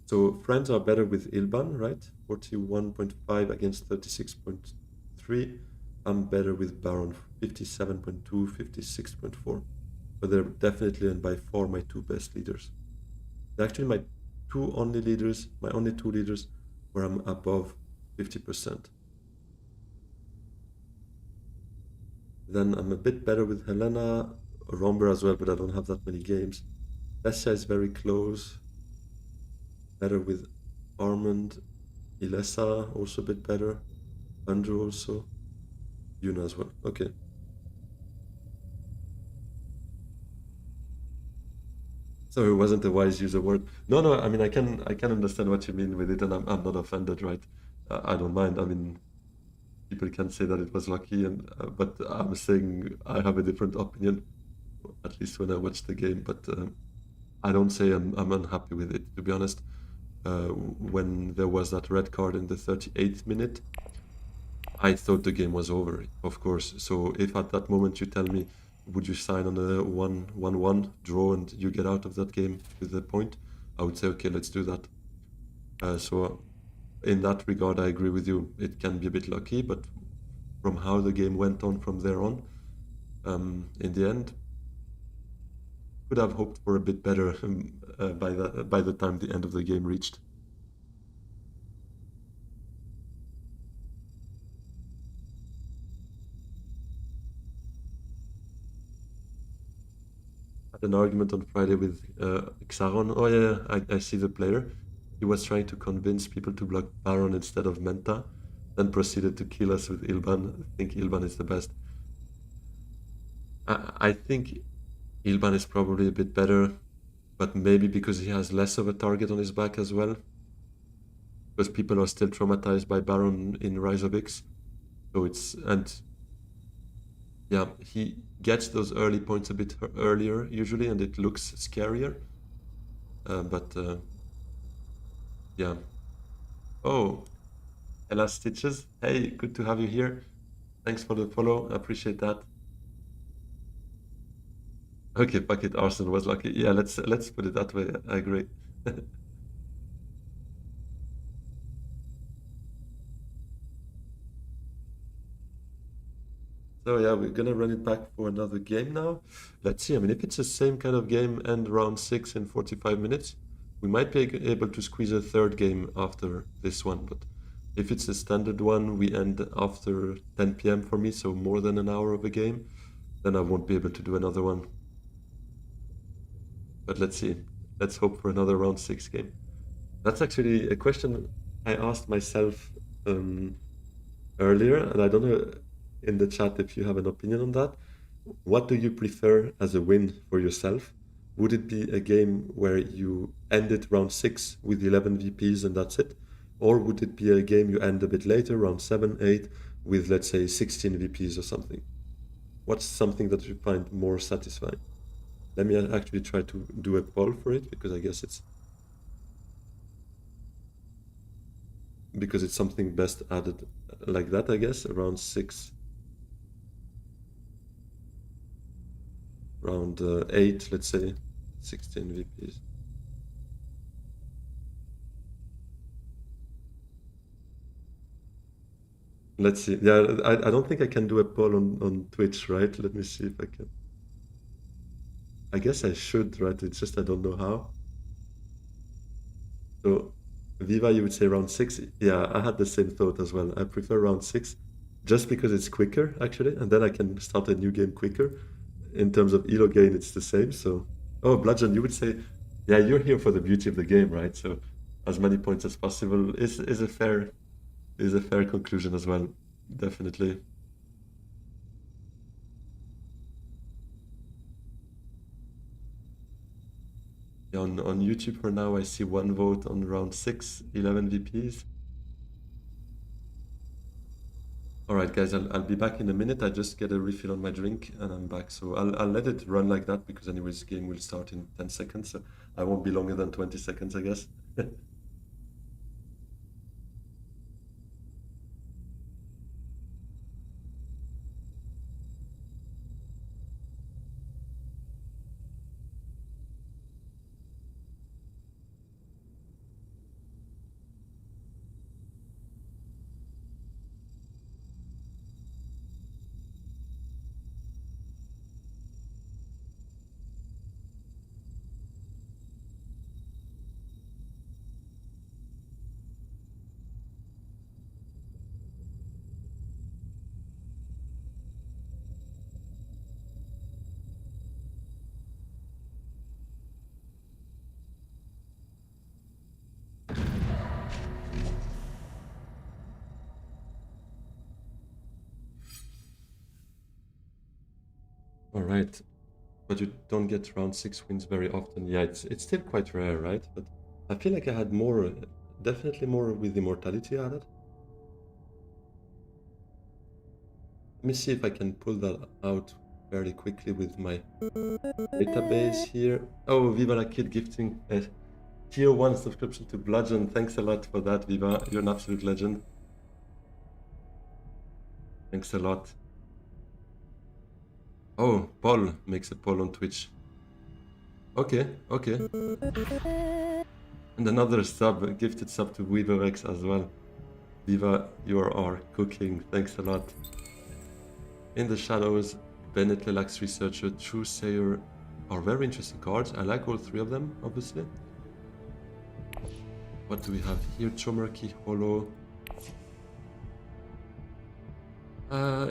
So friends are better with Ilban, right? 41.5 against 36.3. I'm better with Baron, 57.2, 56.4. But they're definitely and by far my 2 best leaders. They're actually my only two leaders where I'm above 50%. Then I'm a bit better with Helena, Romber as well, but I don't have that many games. Bessia is very close. Better with Armand, Ilessa also a bit better. Andrew also. Yuna as well. Okay. So it wasn't a wise use of word. No, I mean I can understand what you mean with it, and I'm not offended, right? I don't mind. I mean, people can say that it was lucky, and but I'm saying I have a different opinion, at least when I watch the game. But I don't say I'm unhappy with it, to be honest. When there was that red card in the 38th minute, I thought the game was over, of course. So if at that moment you tell me, would you sign on a 1-1 draw and you get out of that game with a point, I would say, okay, let's do that. So in that regard, I agree with you. It can be a bit lucky, but from how the game went on from there on, in the end, could have hoped for a bit better by the time the end of the game reached. Had an argument on Friday with Xaron. Oh yeah, I see the player. He was trying to convince people to block Baron instead of Menta, then proceeded to kill us with Ilban. I think Ilban is the best. I think Ilban is probably a bit better, but maybe because he has less of a target on his back as well. Because people are still traumatized by Baron in Rise of X. So and yeah, he gets those early points a bit earlier usually, and it looks scarier. But yeah. Oh, Ella Stitches. Hey, good to have you here. Thanks for the follow. I appreciate that. Okay, fuck it. Arsenal was lucky. Yeah, let's put it that way. I agree. So yeah, we're gonna run it back for another game now. Let's see. I mean, if it's the same kind of game and round 6 in 45 minutes, we might be able to squeeze a third game after this one. But if it's a standard one, we end after 10 p.m. for me, so more than an hour of a game, then I won't be able to do another one. But let's see. Let's hope for another round 6 game. That's actually a question I asked myself earlier, and I don't know in the chat if you have an opinion on that. What do you prefer as a win for yourself? Would it be a game where you end it round 6 with 11 VPs and that's it? Or would it be a game you end a bit later, round 7, 8, with let's say 16 VPs or something? What's something that you find more satisfying? Let me actually try to do a poll for it because I guess it's something best added like that, I guess, around 6. Around 8, let's say, 16 VPs. Let's see. Yeah, I don't think I can do a poll on Twitch, right? Let me see if I can. I guess I should, right? It's just I don't know how. So, Viva, you would say round 6? Yeah, I had the same thought as well. I prefer round 6 just because it's quicker, actually, and then I can start a new game quicker. In terms of elo gain, it's the same. So, oh, Bludgeon, you would say, yeah, you're here for the beauty of the game, right? So, as many points as possible is a fair conclusion as well. Definitely. Yeah, on YouTube for now, I see one vote on round 6, 11 VPs. All right, guys, I'll be back in a minute. I just get a refill on my drink and I'm back. So I'll let it run like that because anyways, game will start in 10 seconds. So I won't be longer than 20 seconds, I guess. All right. But you don't get round 6 wins very often. Yeah, it's still quite rare, right? But I feel like I had more, definitely more with Immortality added. Let me see if I can pull that out fairly quickly with my database here. Oh, Viva la Kid gifting a tier 1 subscription to Bludgeon. Thanks a lot for that, Viva. You're an absolute legend. Thanks a lot. Oh, Paul makes a poll on Twitch. Okay, okay. And another sub, a gifted sub to Weaver X as well. Viva, you are cooking. Thanks a lot. In the Shadows, Bennett Lilacs Researcher, True Sayer are very interesting cards. I like all three of them, obviously. What do we have here? Chomerky, Holo.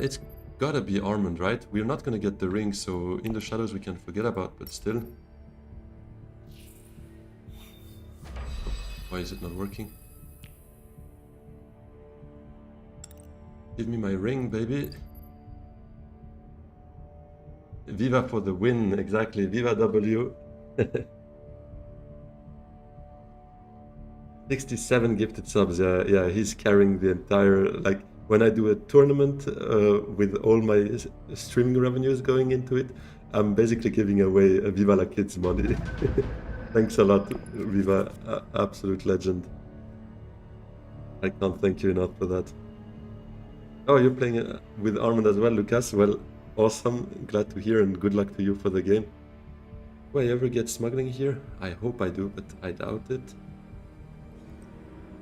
It's gotta be Armand, right? We're not gonna get the ring, so In the Shadows we can forget about, but still. Why is it not working? Give me my ring, baby. Viva for the win, exactly. Viva W. 67 gifted subs, yeah, he's carrying the entire, like, when I do a tournament with all my streaming revenues going into it, I'm basically giving away a Viva La Kids money. Thanks a lot, Viva, absolute legend. I can't thank you enough for that. Oh, you're playing with Armand as well, Lucas? Well, awesome, glad to hear, and good luck to you for the game. Do I ever get smuggling here? I hope I do, but I doubt it.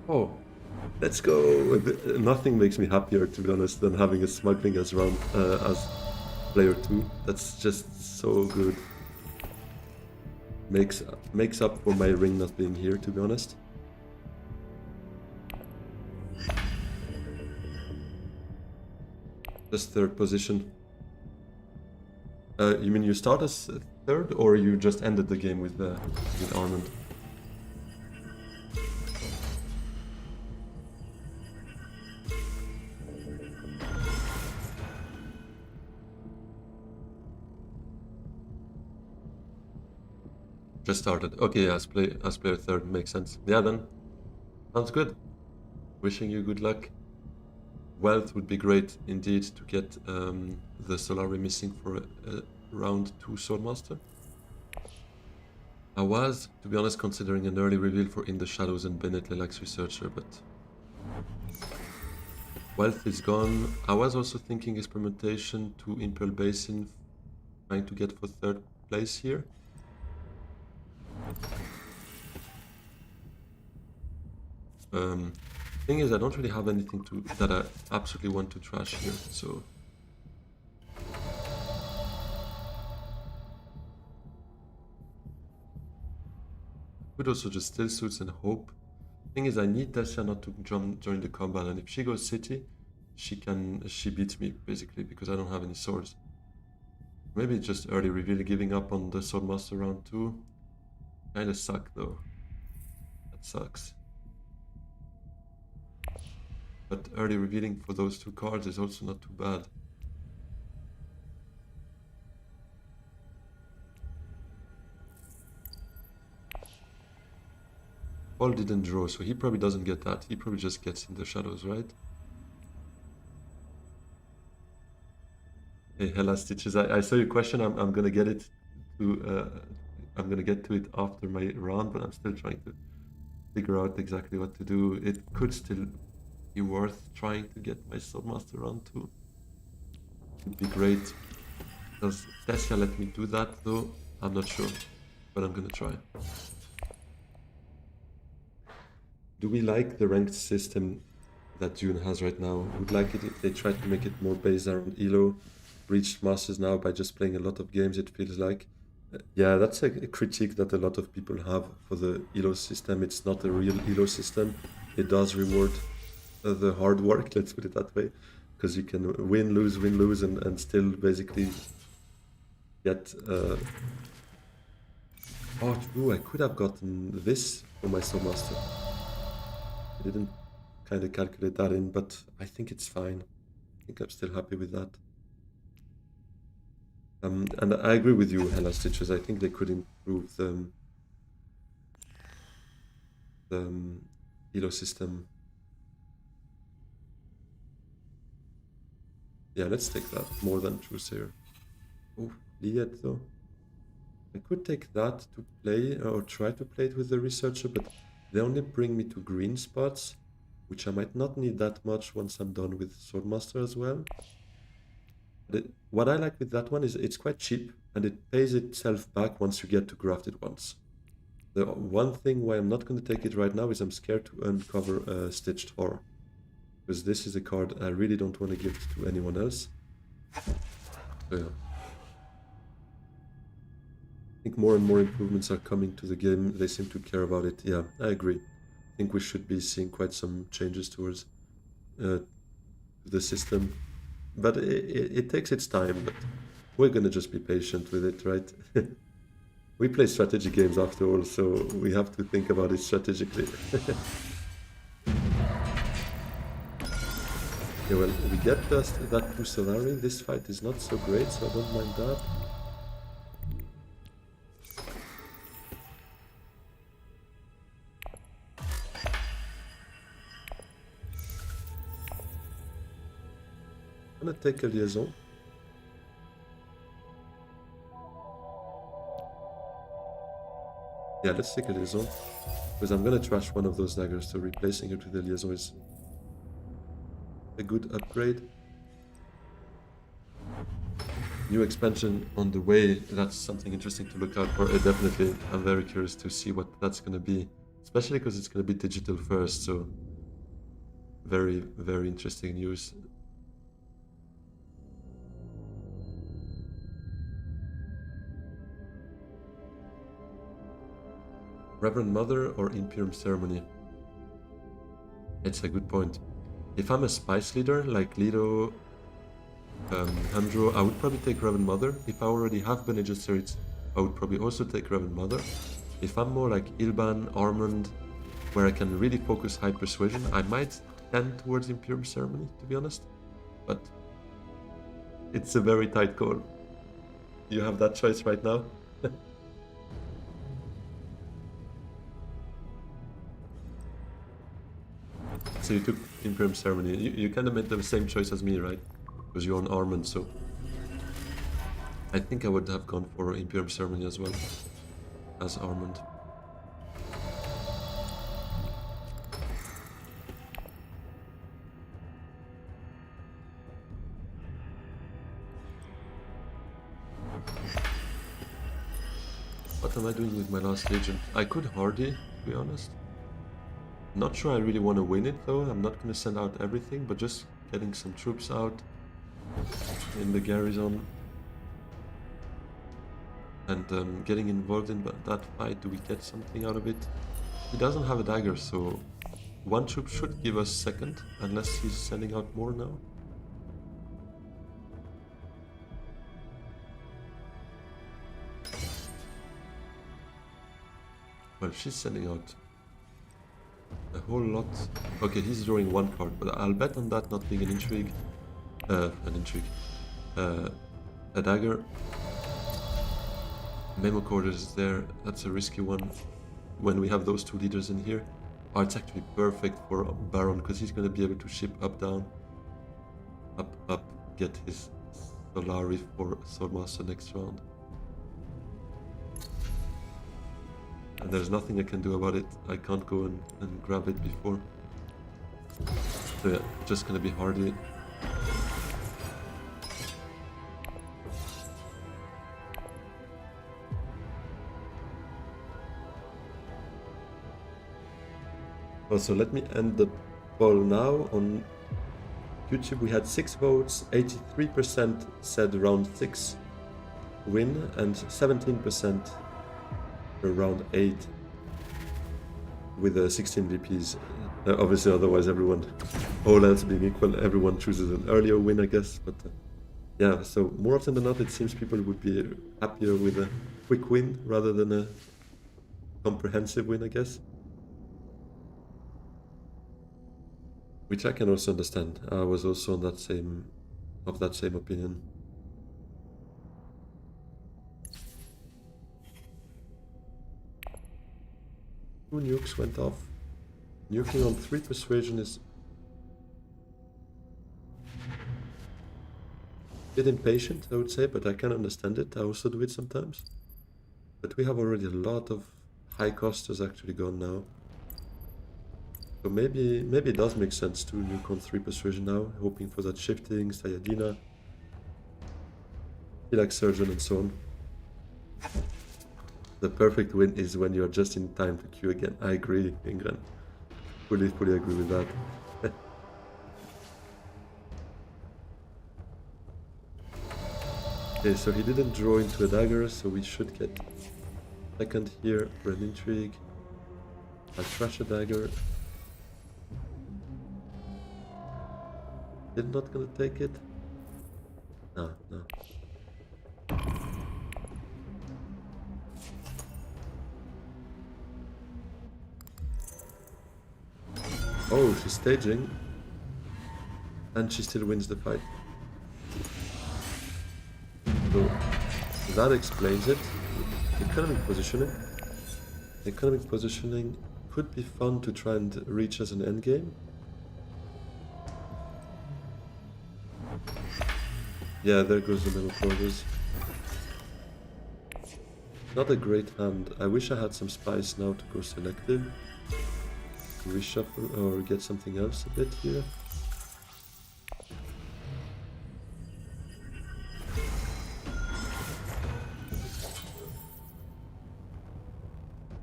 Oh, let's go! Nothing makes me happier, to be honest, than having a smuggling as player 2. That's just so good. Makes up for my ring not being here, to be honest. Just third position. You mean you start as third, or you just ended the game with Armand? Just started. Okay, as player third makes sense. Yeah, then sounds good. Wishing you good luck. Wealth would be great indeed to get the Solari missing for a round 2 Swordmaster. I was, to be honest, considering an early reveal for In the Shadows and Bennett Lilacs Researcher, but Wealth is gone. I was also thinking experimentation to Imperial Basin, trying to get for third place here. Thing is, I don't really have anything that I absolutely want to trash here, so could also just still suits and hope. Thing is, I need Tessia not to join the combat, and if she goes city, she beats me basically because I don't have any swords. Maybe just early reveal, giving up on the Swordmaster round 2. Kinda suck though. That sucks. But early revealing for those 2 cards is also not too bad. Paul didn't draw, so he probably doesn't get that. He probably just gets In the Shadows, right? Hey, Hella Stitches, I saw your question. I'm gonna get it to I'm gonna get to it after my round, but I'm still trying to figure out exactly what to do. It could still be worth trying to get my Swordmaster round 2. It'd be great. Does Tessia let me do that though? I'm not sure, but I'm gonna try. Do we like the ranked system that Dune has right now? Would like it if they try to make it more based around Elo. Reached Masters now by just playing a lot of games, it feels like. Yeah, that's a critique that a lot of people have for the Elo system. It's not a real Elo system. It does reward the hard work, let's put it that way, because you can win, lose, and still basically get... Oh, true, I could have gotten this for my Swordmaster. I didn't kind of calculate that in, but I think it's fine. I think I'm still happy with that. And I agree with you, Hella Stitches. I think they could improve the Elo system. Yeah, let's take that. More than Truesayer. Oh, Liet though. I could take that to play, or try to play it with the Researcher, but they only bring me to green spots, which I might not need that much once I'm done with Swordmaster as well. What I like with that one is it's quite cheap, and it pays itself back once you get to graft it once. The one thing why I'm not going to take it right now is I'm scared to uncover Stitched Horror. Because this is a card I really don't want to give to anyone else. So yeah. I think more and more improvements are coming to the game. They seem to care about it. Yeah, I agree. I think we should be seeing quite some changes towards the system. But it takes its time, but we're gonna just be patient with it, right? We play strategy games after all, so we have to think about it strategically. Yeah, well, we get that 2 Solari. This fight is not so great, so I don't mind that. I'm gonna take a liaison. Yeah, let's take a liaison. Because I'm gonna trash one of those daggers, so replacing it with a liaison is a good upgrade. New expansion on the way, that's something interesting to look out for. Definitely, I'm very curious to see what that's gonna be. Especially because it's gonna be digital first, so very, very interesting news. Reverend Mother or Imperium Ceremony? It's a good point. If I'm a spice leader, like Lido, Handro, I would probably take Reverend Mother. If I already have Bene Gesserits, I would probably also take Reverend Mother. If I'm more like Ilban, Armand, where I can really focus high persuasion, I might tend towards Imperium Ceremony, to be honest. But it's a very tight call. You have that choice right now. So you took Imperium Ceremony. You kind of made the same choice as me, right? Because you're on Armand, so I think I would have gone for Imperium Ceremony as well as Armand. What am I doing with my last Legion? I could Hardy, to be honest. Not sure I really want to win it though. I'm not going to send out everything, but just getting some troops out in the garrison and getting involved in that fight. Do we get something out of it? He doesn't have a dagger, so one troop should give us second, unless he's sending out more now. Well, she's sending out a whole lot. Okay, he's drawing one card, but I'll bet on that not being an intrigue. A dagger. Memo quarters is there. That's a risky one when we have those two leaders in here. Oh, it's actually perfect for Baron because he's going to be able to ship up, down, up, get his Solari for Soulmaster next round. And there's nothing I can do about it. I can't go and grab it before. So yeah, just gonna be Hardy. Also, let me end the poll now. On YouTube we had 6 votes, 83% said round 6 win and 17% round 8 with 16 VPs. Obviously, otherwise everyone, all else being equal, everyone chooses an earlier win, I guess. But yeah, so more often than not, it seems people would be happier with a quick win rather than a comprehensive win, I guess. Which I can also understand. I was also on that same opinion. Two nukes went off. Nuking on 3 persuasion is a bit impatient, I would say, but I can understand it. I also do it sometimes. But we have already a lot of high costers actually gone now. So maybe it does make sense to nuke on 3 persuasion now, hoping for that shifting, Sayadina, Hilak Surgeon and so on. The perfect win is when you're just in time to queue again. I agree, Ingrid. Fully agree with that. Okay, so he didn't draw into a dagger, so we should get second here for an intrigue. I'll trash a dagger. Still not gonna take it? No. Oh, she's staging. And she still wins the fight. So that explains it. Economic positioning. Economic positioning could be fun to try and reach as an endgame. Yeah, there goes the middle quarters. Not a great hand. I wish I had some spice now to go selective. Reshuffle or get something else a bit here.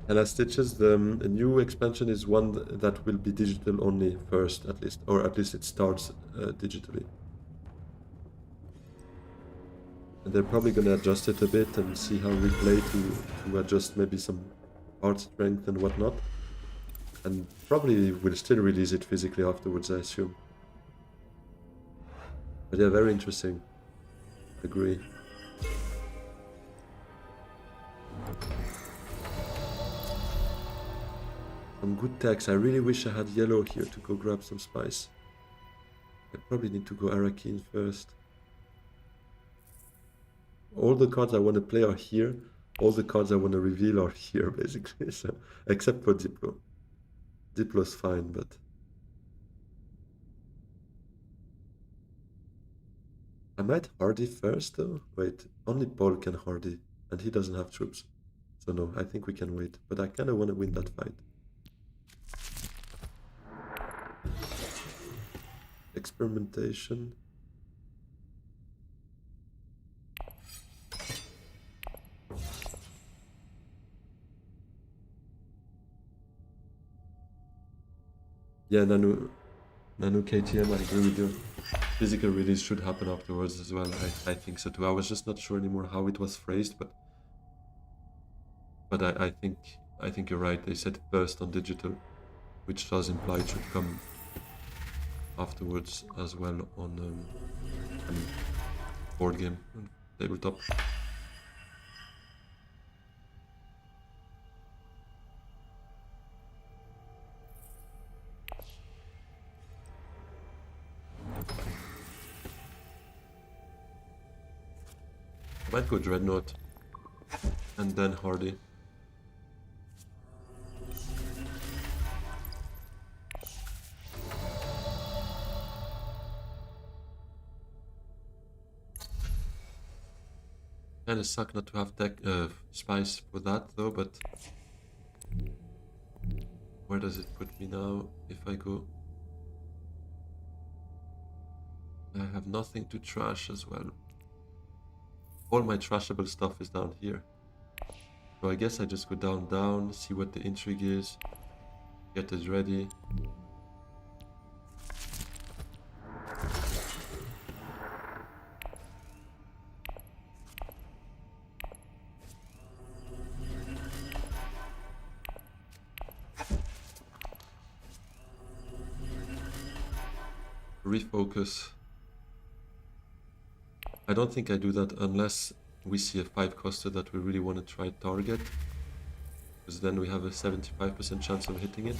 And as Stitches, the new expansion is one that will be digital only first, at least, or at least it starts digitally. And they're probably going to adjust it a bit and see how we play to adjust maybe some art strength and whatnot. And probably will still release it physically afterwards, I assume. But yeah, very interesting. Agree. Some good tags. I really wish I had yellow here to go grab some spice. I probably need to go Arakeen first. All the cards I want to play are here. All the cards I want to reveal are here, basically. So, except for Diplo. Diplo's fine, but... I might Hardy first, though. Wait, only Paul can Hardy, and he doesn't have troops. So no, I think we can wait. But I kind of want to win that fight. Experimentation. Yeah, Nanu KTM, I agree with you. Physical release should happen afterwards as well. I think so too. I was just not sure anymore how it was phrased, but I think you're right. They said first on digital, which does imply it should come afterwards as well on board game and tabletop. I might go Dreadnought and then Hardy. Kinda suck not to have deck spice for that though, but where does it put me now if I go? I have nothing to trash as well. All my trashable stuff is down here. So I guess I just go down, see what the intrigue is, get it ready. Refocus. I don't think I do that unless we see a 5-coster that we really want to try target, because then we have a 75% chance of hitting it.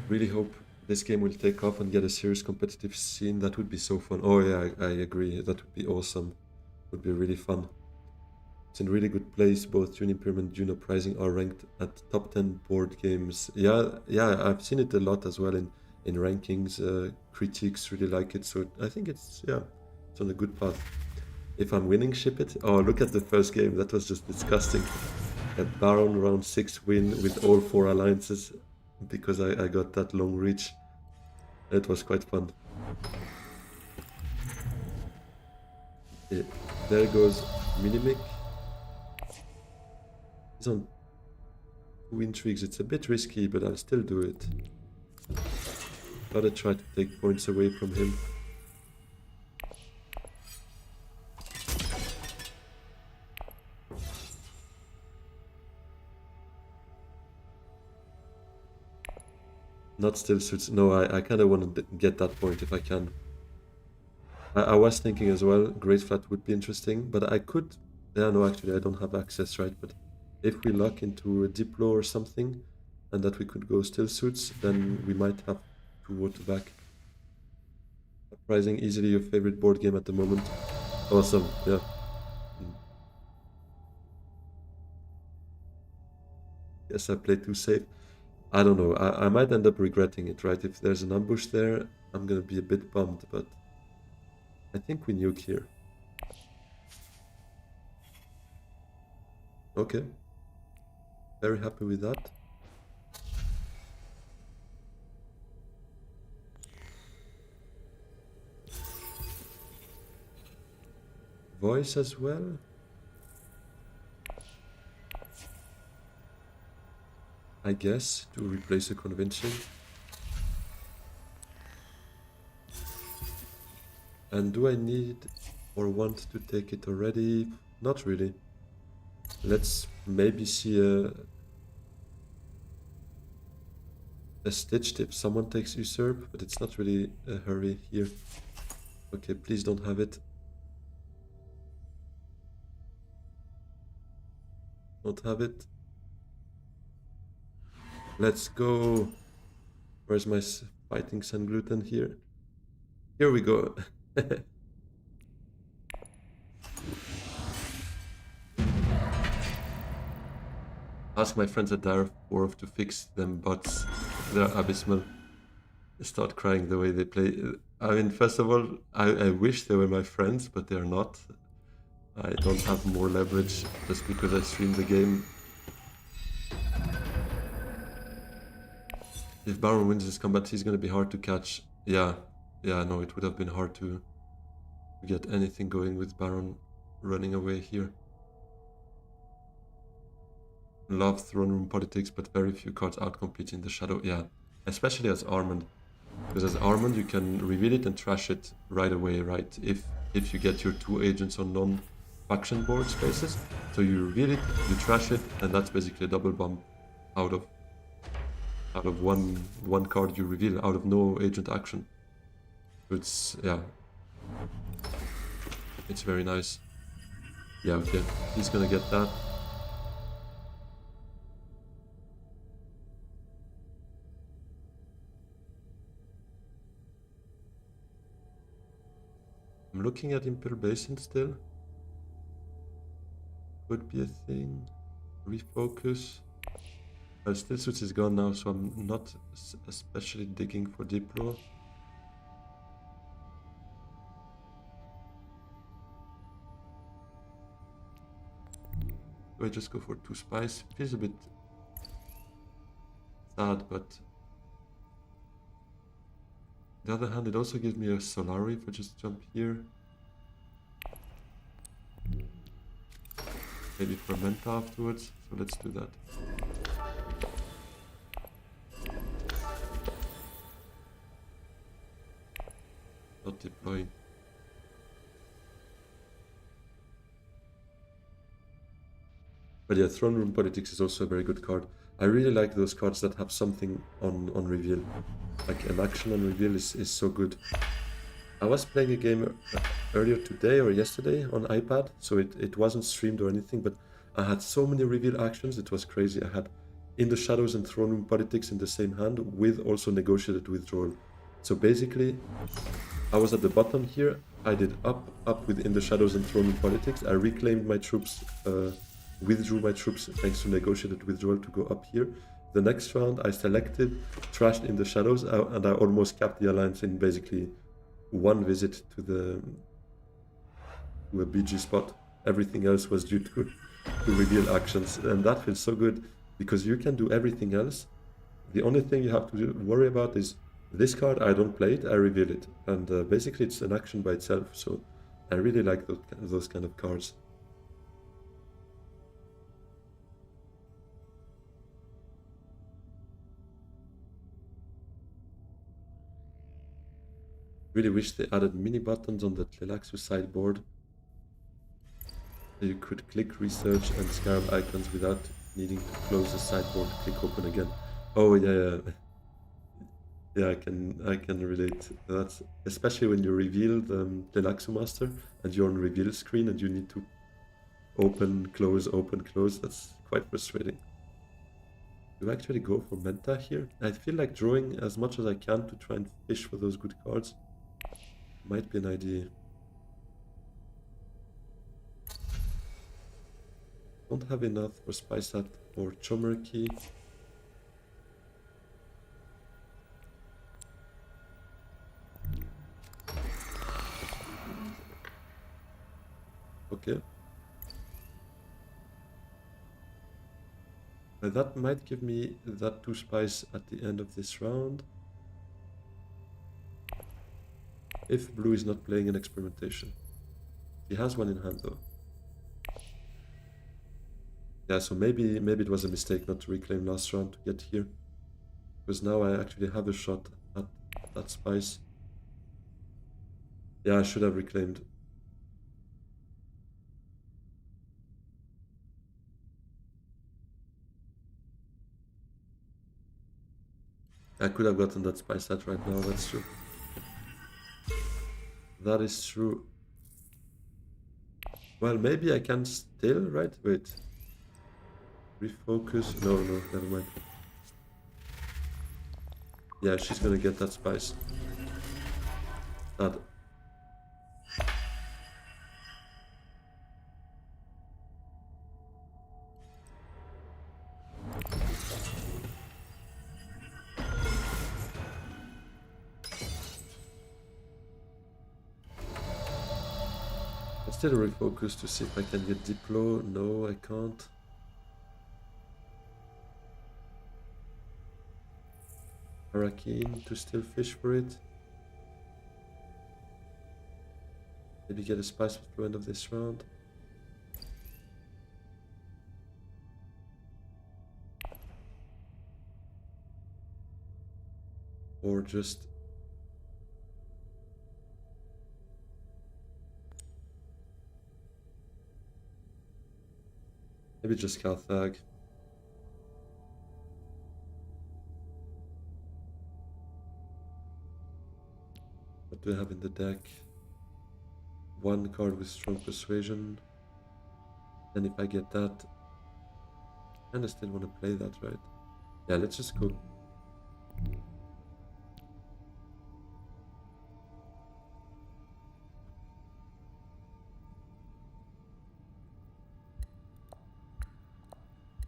Really hope this game will take off and get a serious competitive scene. That would be so fun. Oh yeah, I agree. That would be awesome. Would be really fun. It's in really good place. Both Dune, Imperium and Dune Uprising are ranked at top 10 board games. Yeah, I've seen it a lot as well in rankings. Critics really like it, so I think it's on a good path. If I'm winning, ship it. Oh, look at the first game. That was just disgusting. A Baron round 6 win with all 4 alliances because I got that long reach. It was quite fun. Okay, there goes Minimic. He's on 2 intrigues. It's a bit risky, but I'll still do it. Gotta try to take points away from him. Not still suits. No, I kind of want to get that point if I can. I was thinking as well, Great Flat would be interesting, but I could... Yeah, no, actually, I don't have access, right? But if we lock into a Diplo or something, and that we could go still suits, then we might have to water back. Uprising, easily your favorite board game at the moment. Awesome, yeah. Yes, I played too safe. I don't know, I might end up regretting it, right? If there's an ambush there, I'm gonna be a bit bummed, but I think we nuke here. Okay. Very happy with that. Voice as well. I guess, to replace a convincing. And do I need or want to take it already? Not really. Let's maybe see a stitched if someone takes usurp, but it's not really a hurry here. Okay, please don't have it. Don't have it. Let's go. Where's my fighting sun gluten here? Here we go. Ask my friends at Dire Wharf to fix them bots. They're abysmal. Start crying the way they play. I mean, first of all, I wish they were my friends, but they're not. I don't have more leverage just because I stream the game. If Baron wins this combat, he's gonna be hard to catch. Yeah, no, it would have been hard to get anything going with Baron running away here. Love throne room politics, but very few cards outcompete in the shadow. Yeah, especially as Armand, because as Armand you can reveal it and trash it right away, right? If you get your 2 agents on non-faction board spaces, so you reveal it, you trash it, and that's basically a double bomb out of one card you reveal out of no agent action. So it's, yeah, it's very nice. Yeah, okay, he's gonna get that. I'm looking at Imperial Basin still. Could be a thing. Refocus. Well, still suits is gone now, so I'm not especially digging for Diplo. Do I just go for 2 spies? Feels a bit sad, but on the other hand, it also gives me a Solari if I just jump here. Maybe Fermenta afterwards, so let's do that. Not deploying. But yeah, Throne Room Politics is also a very good card. I really like those cards that have something on reveal. Like an action on reveal is so good. I was playing a game earlier today or yesterday on iPad, so it wasn't streamed or anything, but I had so many reveal actions, it was crazy. I had In the Shadows and Throne Room Politics in the same hand with also negotiated withdrawal. So basically, I was at the bottom here, I did up with In the Shadows and Throne Room Politics, I reclaimed my troops, withdrew my troops thanks to negotiated withdrawal to go up here. The next round I selected, trashed In the Shadows, and I almost capped the alliance in basically one visit to a BG spot. Everything else was due to reveal actions, and that feels so good because you can do everything else. The only thing you have to worry about is this card. I don't play it, I reveal it, and basically it's an action by itself. So I really like those kind of cards. Really wish they added mini buttons on the Tleilaxu sideboard. So you could click research and scarab icons without needing to close the sideboard, click open again. Oh yeah. Yeah, I can relate. That's especially when you reveal the Tleilaxu master and you're on reveal screen and you need to open, close, open, close. That's quite frustrating. Do I actually go for Menta here? I feel like drawing as much as I can to try and fish for those good cards might be an idea. Don't have enough for Spice Hat or Chomerky. Okay. That might give me that 2 spice at the end of this round. If blue is not playing an experimentation. He has one in hand though. Yeah, so maybe it was a mistake not to reclaim last round to get here. Because now I actually have a shot at that spice. Yeah, I should have reclaimed. I could have gotten that spice set right now, that's true. That is true. Well, maybe I can still, right? Wait. Refocus. No, never mind. Yeah, she's gonna get that spice. Sad. Let's still refocus to see if I can get Diplo. No, I can't. Hurricane to still fish for it. Maybe get a spice at the end of this round. Or just... maybe just Carthag. What do I have in the deck? One card with strong persuasion. And if I get that, I kinda still want to play that, right? Yeah, let's just go.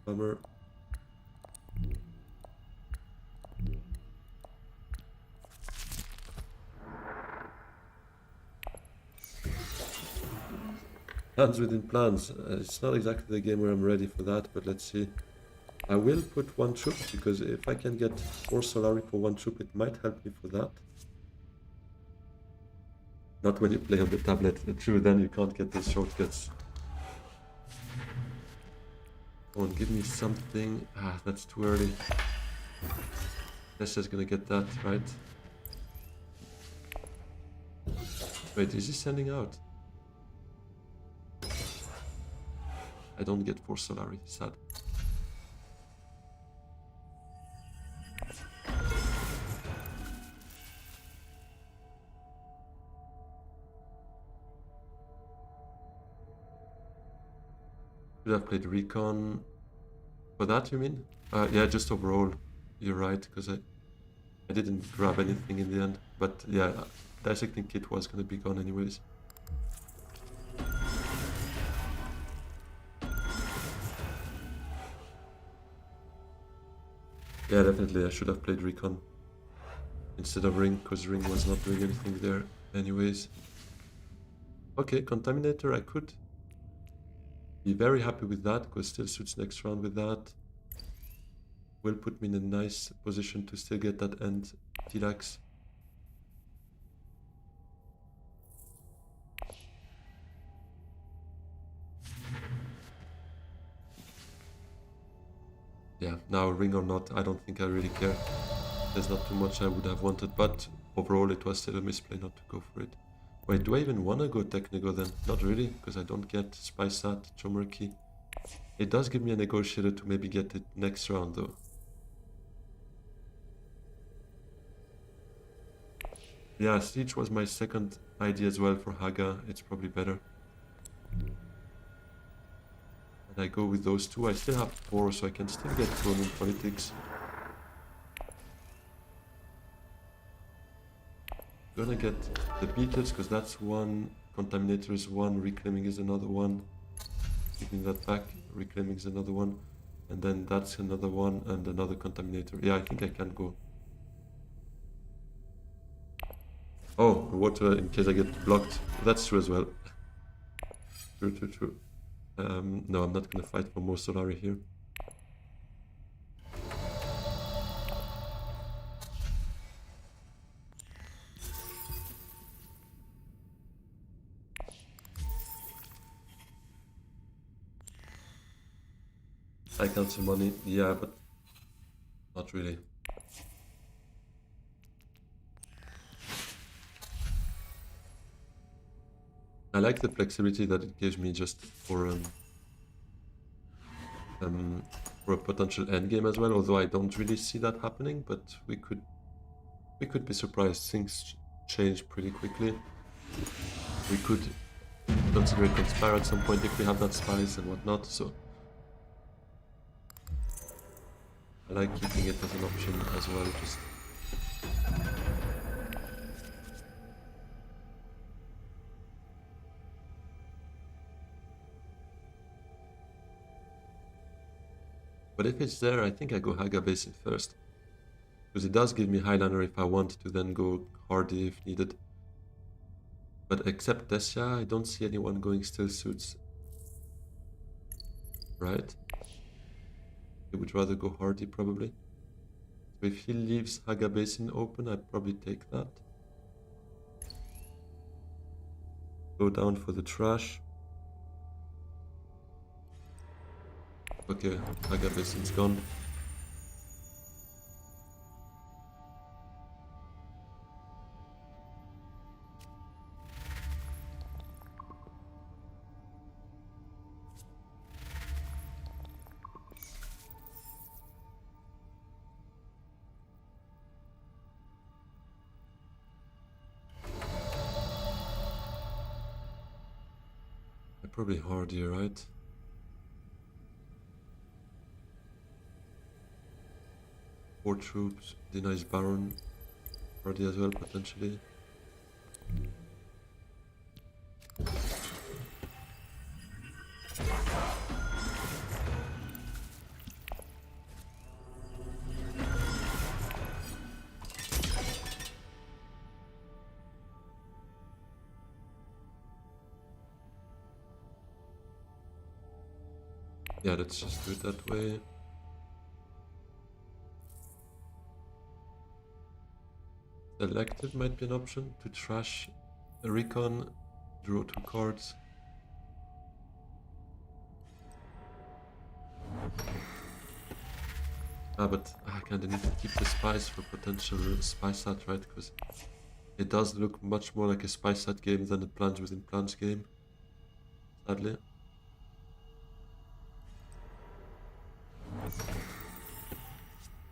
Bummer. Plans within plans. It's not exactly the game where I'm ready for that, but let's see. I will put one troop, because if I can get 4 Solari for one troop, it might help me for that. Not when you play on the tablet. True, then you can't get these shortcuts. Come on, give me something. Ah, that's too early. Nessa's gonna get that, right? Wait, is he sending out? I don't get 4 Solari, sad. Should have played Recon. For that, you mean? Yeah, just overall. You're right, because I didn't grab anything in the end. But yeah, dissecting kit was gonna be gone anyways. Yeah, definitely I should have played Recon instead of Ring, because Ring was not doing anything there anyways. Okay, Contaminator, I could be very happy with that, because still suits next round with that. Will put me in a nice position to still get that end Tleilax. Yeah, now Ring or not, I don't think I really care. There's not too much I would have wanted, but overall it was still a misplay not to go for it. Wait, do I even want to go Technigo then? Not really, because I don't get Spysat, Chomerky. It does give me a negotiator to maybe get it next round though. Yeah, Siege was my second idea as well for Haga. It's probably better. And I go with those two. I still have 4, so I can still get thrown in politics. Gonna get the beetles, because that's one. Contaminator is one. Reclaiming is another one. Taking that back. Reclaiming is another one. And then that's another one and another contaminator. Yeah, I think I can go. Oh, water in case I get blocked. That's true as well. True. No, I'm not gonna fight for more Solari here. I cancel money, yeah, but not really. I like the flexibility that it gives me just for a potential endgame as well, although I don't really see that happening, but we could be surprised. Things change pretty quickly. We could consider a conspire at some point if we have that spice and whatnot, so I like keeping it as an option as well, just but if it's there, I think I go Haga Basin first. Because it does give me Highlander if I want to then go Hardy if needed. But except Desya, I don't see anyone going Still Suits. Right? I would rather go Hardy probably. So if he leaves Haga Basin open, I'd probably take that. Go down for the trash. Okay, Haga Basin's gone. Probably Hardy, right? Four troops, denies Baron. Hardy as well, potentially. Yeah, let's just do it that way. Selective might be an option to trash a recon, draw 2 cards. But I kinda need to keep the spice for potential spy sat, right? Because it does look much more like a spy sat game than a plunge within plunge game, sadly.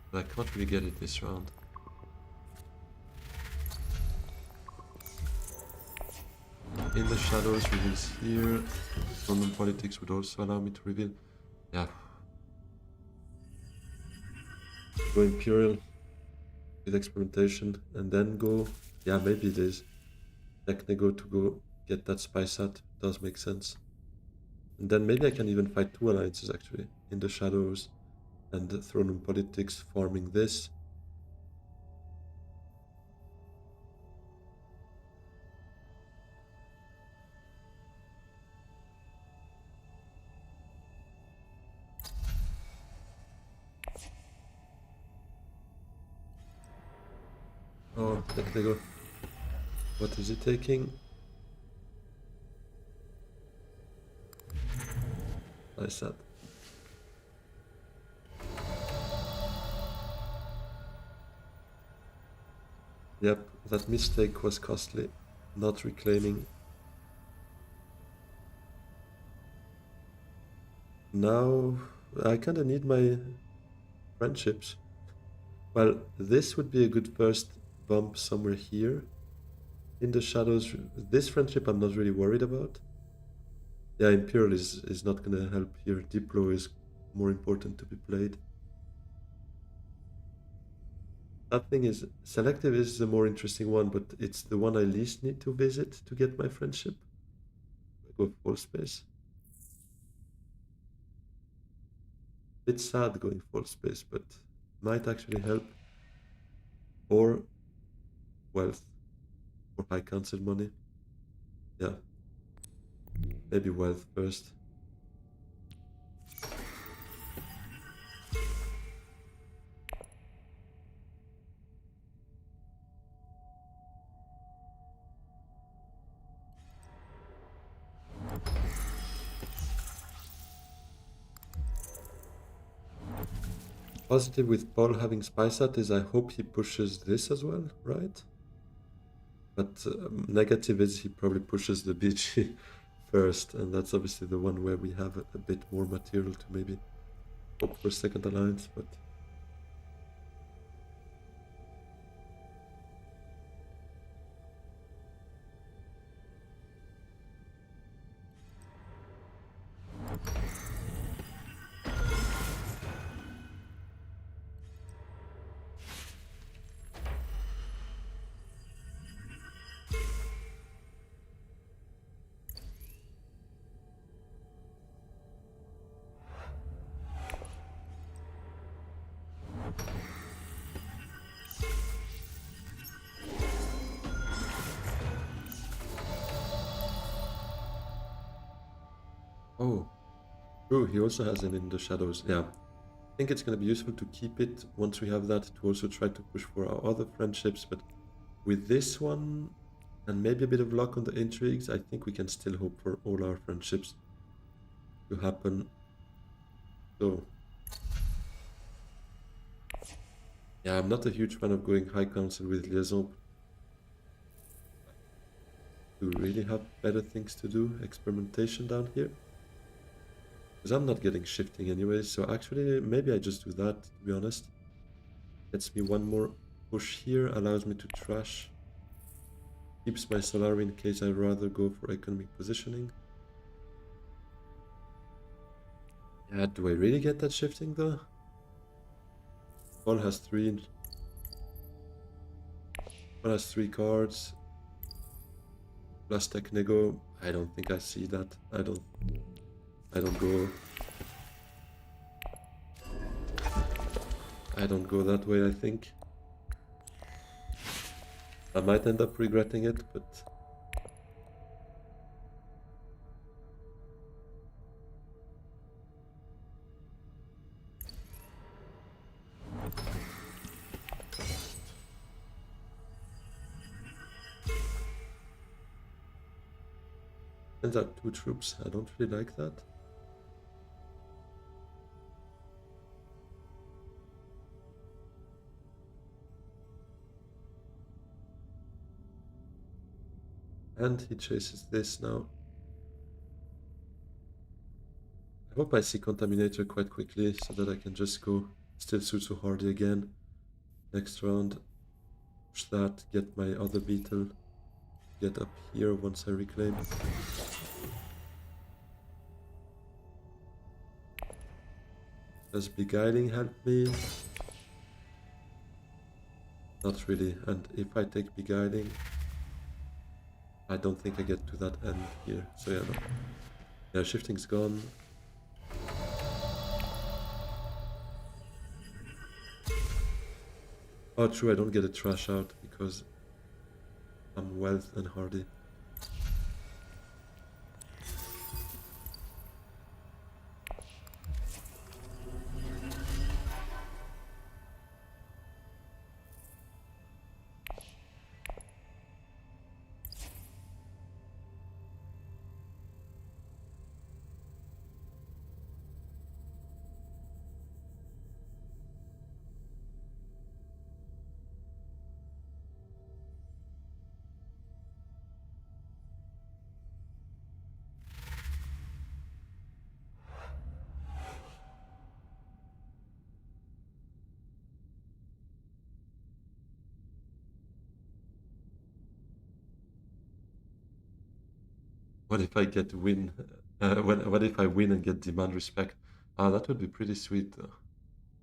But I can't really get it this round. In the shadows, reveals here. London politics would also allow me to reveal. Yeah. Go Imperial with experimentation and then go. Yeah, maybe it is. Technigo to go get that spy sat does make sense. And then maybe I can even fight 2 alliances actually in the shadows and the throne room politics farming this. Oh, Technigo. What is he taking? I said. Yep, that mistake was costly. Not reclaiming. Now I kinda need my friendships. Well, this would be a good first bump somewhere here. In the shadows, this friendship I'm not really worried about. Yeah, Imperial is not gonna help here. Diplo is more important to be played. That thing is, selective is the more interesting one, but it's the one I least need to visit to get my friendship. I go full space. Bit sad going full space, but might actually help. Or wealth, or high council money. Yeah, maybe wealth first. Positive with Paul having Spysat is I hope he pushes this as well, right? But negative is he probably pushes the BG first, and that's obviously the one where we have a bit more material to maybe hope for second alliance, but oh, true, he also has him in the shadows. Yeah, I think it's going to be useful to keep it once we have that to also try to push for our other friendships, but with this one and maybe a bit of luck on the intrigues, I think we can still hope for all our friendships to happen. So yeah, I'm not a huge fan of going high council with liaison to really have better things to do, experimentation down here. Because I'm not getting shifting anyway, so actually maybe I just do that, to be honest. Gets me one more push here, allows me to trash. Keeps my Solari in case I'd rather go for economic positioning. Yeah, do I really get that shifting though? Paul has three cards. Plus Technego. I don't think I see that. I don't go I don't go that way, I think. I might end up regretting it, but sends out 2 troops. I don't really like that. And he chases this now. I hope I see Contaminator quite quickly so that I can just go still Sutsu Hardy again. Next round. Push that, get my other beetle. Get up here once I reclaim. Does Beguiling help me? Not really. And if I take Beguiling, I don't think I get to that end here. So yeah, no. Yeah, shifting's gone. Oh, true, I don't get a trash out because I'm wealth and hardy. What if I get win? What if I win and get demand respect? Ah, that would be pretty sweet.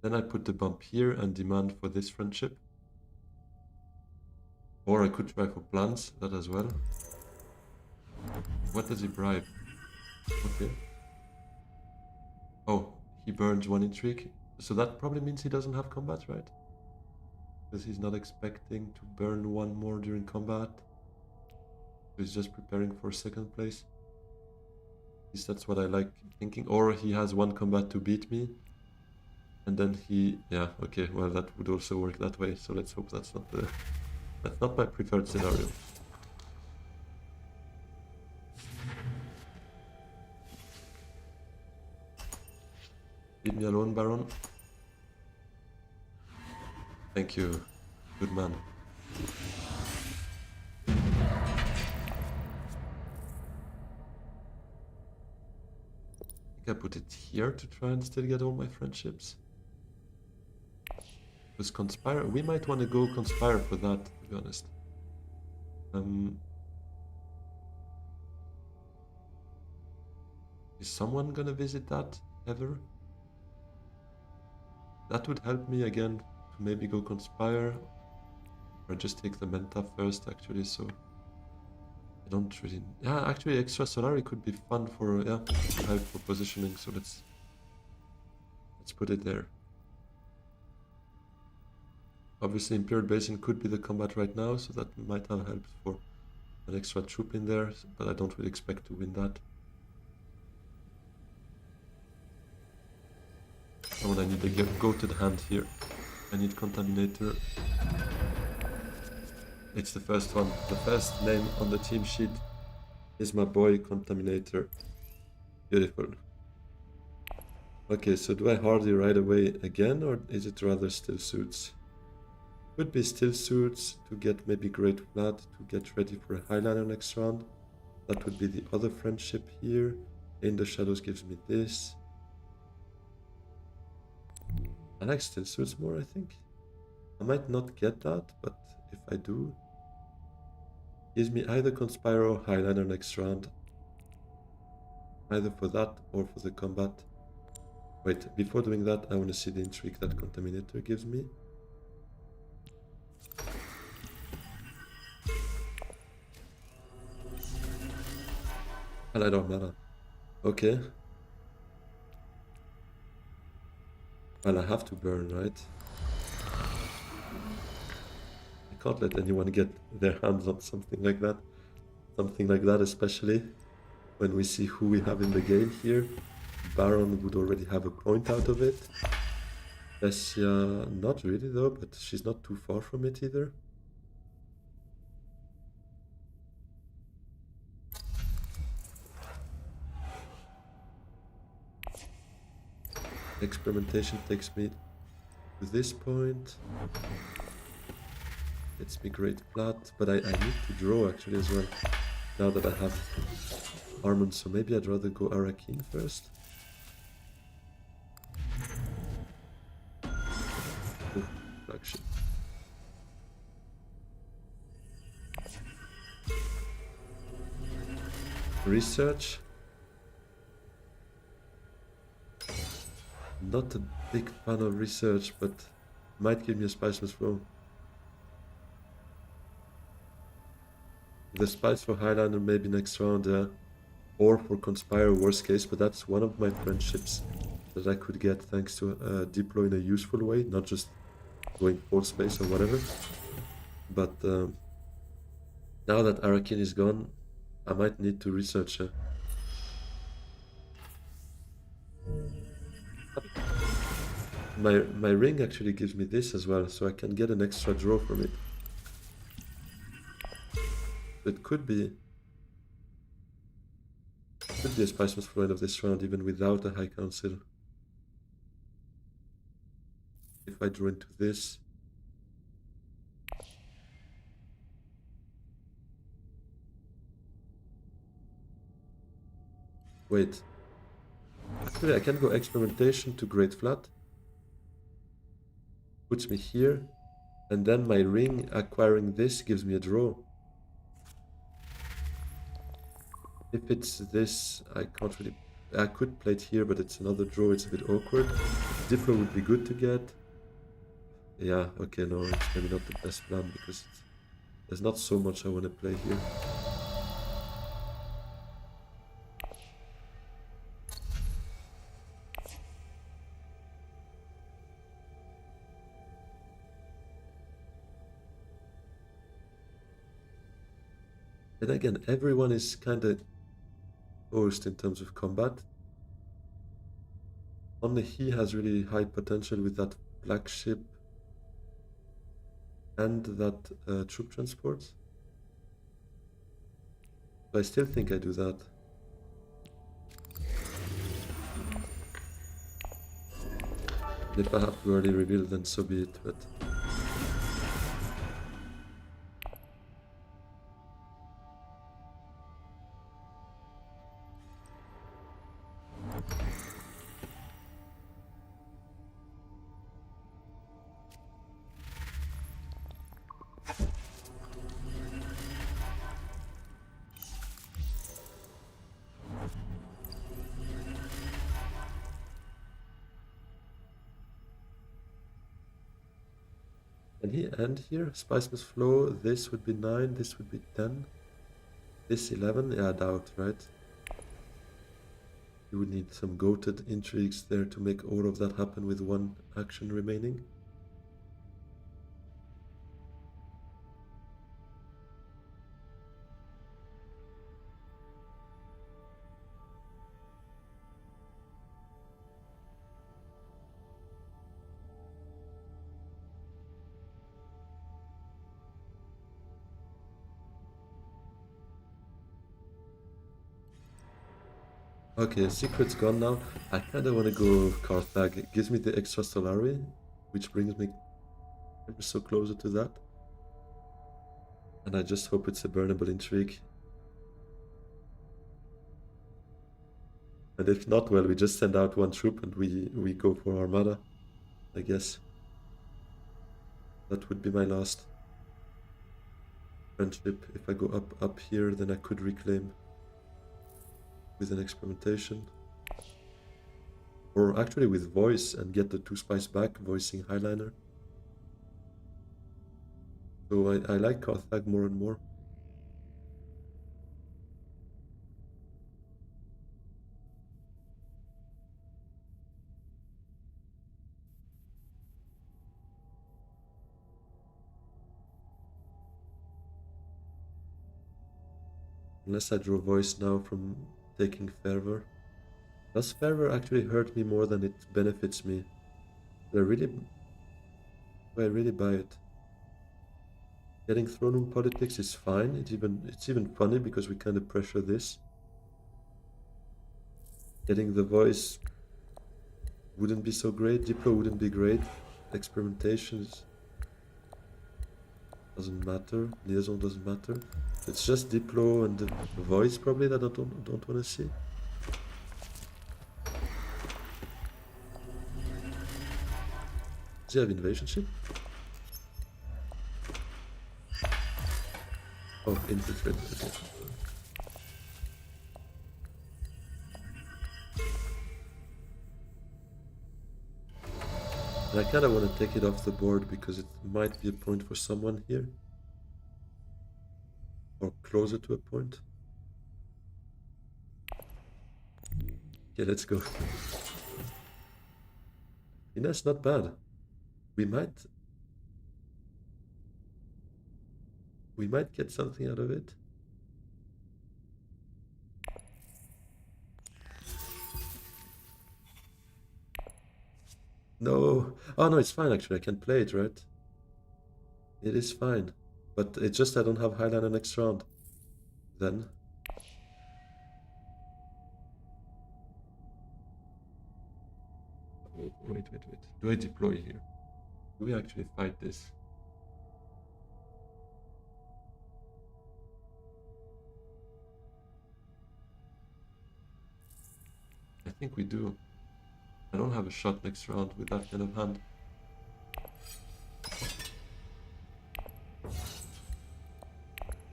Then I put the bump here and demand for this friendship. Or I could try for plants, that as well. What does he bribe? Okay. Oh, he burns one intrigue. So that probably means he doesn't have combat, right? Because he's not expecting to burn one more during combat. He's just preparing for second place. At least that's what I like thinking. Or he has one combat to beat me. And then he... Yeah, okay, well that would also work that way. So let's hope that's not the... That's not my preferred scenario. Leave me alone, Baron. Thank you. Good man. I put it here to try and still get all my friendships. Because Conspire, we might want to go Conspire for that, to be honest. Is someone gonna visit that ever? That would help me again to maybe go Conspire. Or just take the Menta first, actually, so... I don't really... Yeah, actually, Extra Solari could be fun for, yeah, help for positioning, so let's put it there. Obviously, Imperial Basin could be the combat right now, so that might have helped for an extra troop in there, but I don't really expect to win that. Oh, and I need a goated hand here. I need Contaminator. It's the first one. The first name on the team sheet is my boy Contaminator. Beautiful. Okay, so do I Hardy right away again, or is it rather Still Suits? Could be Still Suits to get maybe Great Flat to get ready for a Highliner next round. That would be the other friendship here. In the Shadows gives me this. I like Still Suits more, I think. I might not get that, but if I do, gives me either Conspire or Highliner next round. Either for that or for the combat. Wait, before doing that, I want to see the intrigue that Contaminator gives me. Highlight mana. Okay. Well, I have to burn, right? I can't let anyone get their hands on something like that. Something like that, especially when we see who we have in the game here. Baron would already have a point out of it. Bessia, not really though, but she's not too far from it either. Experimentation takes me to this point. Gets me Great Flat, but I need to draw actually as well, now that I have Armand, so maybe I'd rather go Arakin first. Ooh, flagship. Research. Not a big fan of research, but might give me a Spiceman's Flow. The Spice for Highliner maybe next round, or for Conspire worst case, but that's one of my friendships that I could get thanks to deploy in a useful way, not just going full space or whatever. But now that Arakin is gone, I might need to research. My ring actually gives me this as well, so I can get an extra draw from it. It could be a Spiceman's Flow end of this round, even without a High Council. If I draw into this. Wait. Actually, I can go Experimentation to Great Flat. Puts me here. And then my ring acquiring this gives me a draw. If it's this, I can't really... I could play it here, but it's another draw, it's a bit awkward. Diplo would be good to get. Yeah, okay, no, it's maybe not the best plan because there's not so much I want to play here. And again, everyone is kind of forced in terms of combat. Only he has really high potential with that black ship and that troop transport. But I still think I do that. And if I have to early reveal, then so be it, but... Can he end here? Spice must flow. This would be 9, this would be 10. This 11? Yeah, I doubt, right? You would need some goated intrigues there to make all of that happen with one action remaining. Okay, secret's gone now. I kinda wanna go Carthag. It gives me the extra Solari, which brings me ever so closer to that. And I just hope it's a burnable intrigue. And if not, well, we just send out one troop and we go for Armada, I guess. That would be my last friendship. If I go up here, then I could reclaim with an experimentation. Or actually with voice and get the 2 spice back, voicing Highliner. So I like Carthag more and more. Unless I draw voice now from taking Fervor. Does Fervor actually hurt me more than it benefits me? Do I really buy it? Getting throne room politics is fine. It's even funny because we kind of pressure this. Getting the voice wouldn't be so great. Diplo wouldn't be great. Experimentations doesn't matter. Liaison doesn't matter. It's just Diplo and the voice probably that I don't want to see. Does he have invasion ship? Oh, infiltrate. Okay. And I kind of want to take it off the board because it might be a point for someone here. Or closer to a point. Okay, let's go. That's not bad. We might get something out of it. No. Oh no, it's fine actually. I can play it, right? It is fine. But it's just I don't have Highliner next round. Then. Wait. Do I deploy here? Do we actually fight this? I think we do. I don't have a shot next round with that kind of hand.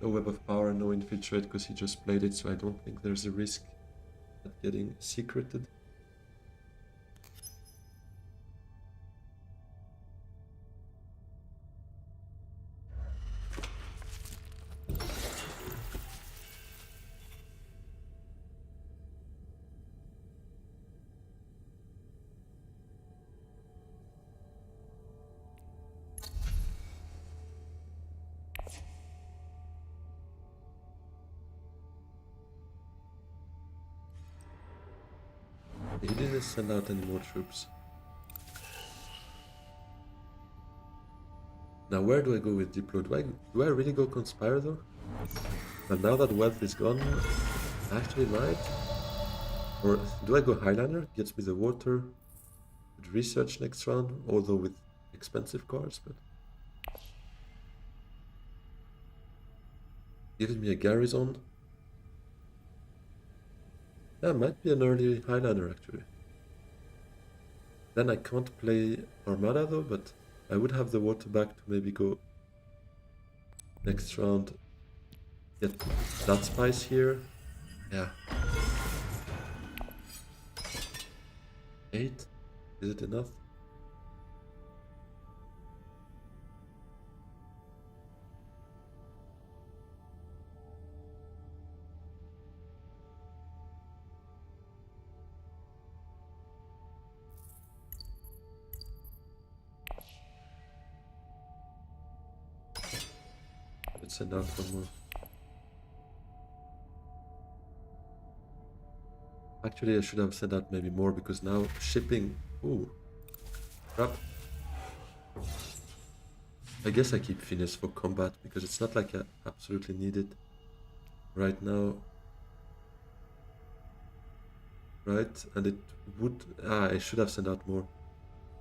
No web of power, no infiltrate, because he just played it, so I don't think there's a risk at getting secreted. He didn't send out any more troops. Now where do I go with Diplo? Do I really go Conspire though? But now that wealth is gone, I actually might. Or do I go Highliner? Gets me the water. Good research next round, although with expensive cards, but gives me a garrison. That might be an early Highliner actually. Then I can't play Armada though, but I would have the water back to maybe go next round. Get that spice here. Yeah. 8? Is it enough? Let's send out one more. Actually, I should have sent out maybe more because now shipping. Ooh, crap. I guess I keep Finesse for combat because it's not like I absolutely need it right now. Right, and it would. I should have sent out more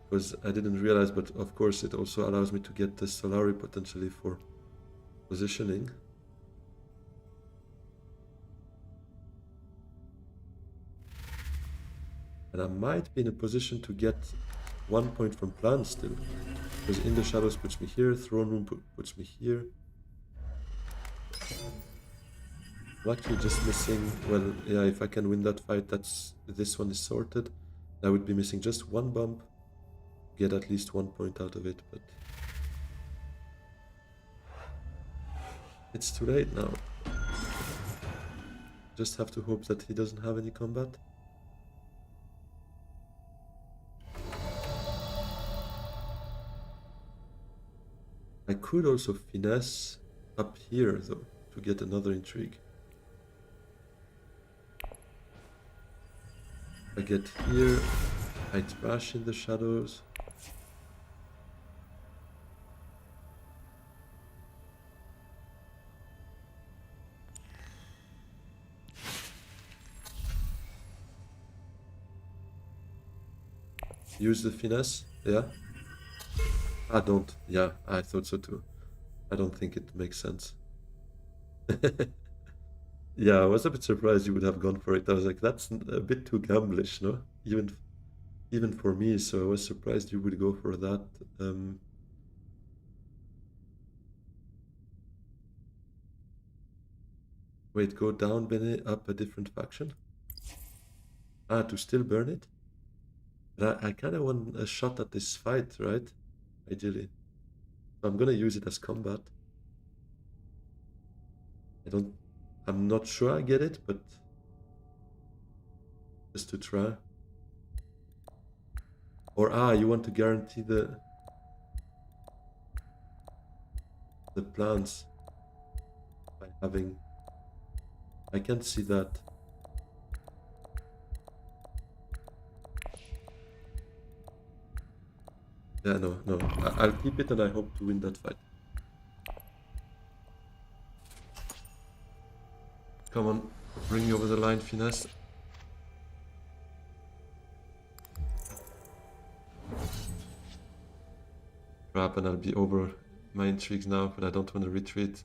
because I didn't realize, but of course, it also allows me to get the Solari potentially for positioning. And I might be in a position to get 1 point from plans still. Because In the Shadows puts me here, Throne Room puts me here. I'm actually just missing, well, yeah, if I can win that fight, this one is sorted. I would be missing just one bump, get at least 1 point out of it, but it's too late now. Just have to hope that he doesn't have any combat. I could also finesse up here though, to get another intrigue. I get here, I trash In the Shadows. Use the finesse, yeah. I don't, yeah, I thought so too. I don't think it makes sense. Yeah, I was a bit surprised you would have gone for it. I was like, that's a bit too gamblish, no? Even for me, so I was surprised you would go for that. Wait, go down, Bene, up a different faction? Ah, to still burn it? But I kind of want a shot at this fight, right? Ideally. So I'm gonna use it as combat. I'm not sure I get it, but just to try. Or you want to guarantee the plans by having. I can't see that. Yeah, no. I'll keep it and I hope to win that fight. Come on, bring me over the line, Finesse. Crap, and I'll be over my intrigues now, but I don't want to retreat.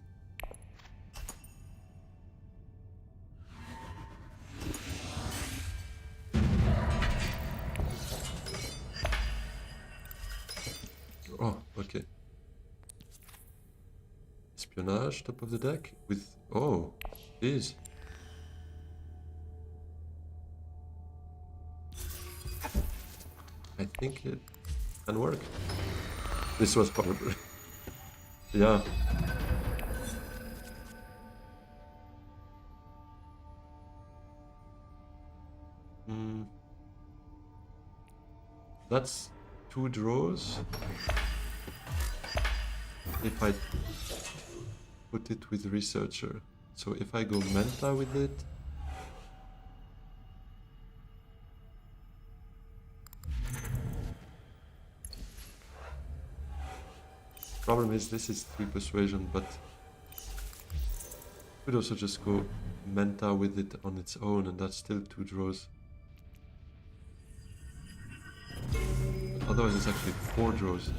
Oh, okay. espionage top of the deck with... Oh, geez. I think it can work. This was horrible. Yeah. That's 2 draws. If I put it with Researcher. So if I go Manta with it... Problem is this is 3 Persuasion, but... Could also just go Manta with it on its own, and that's still 2 draws. But otherwise it's actually 4 draws.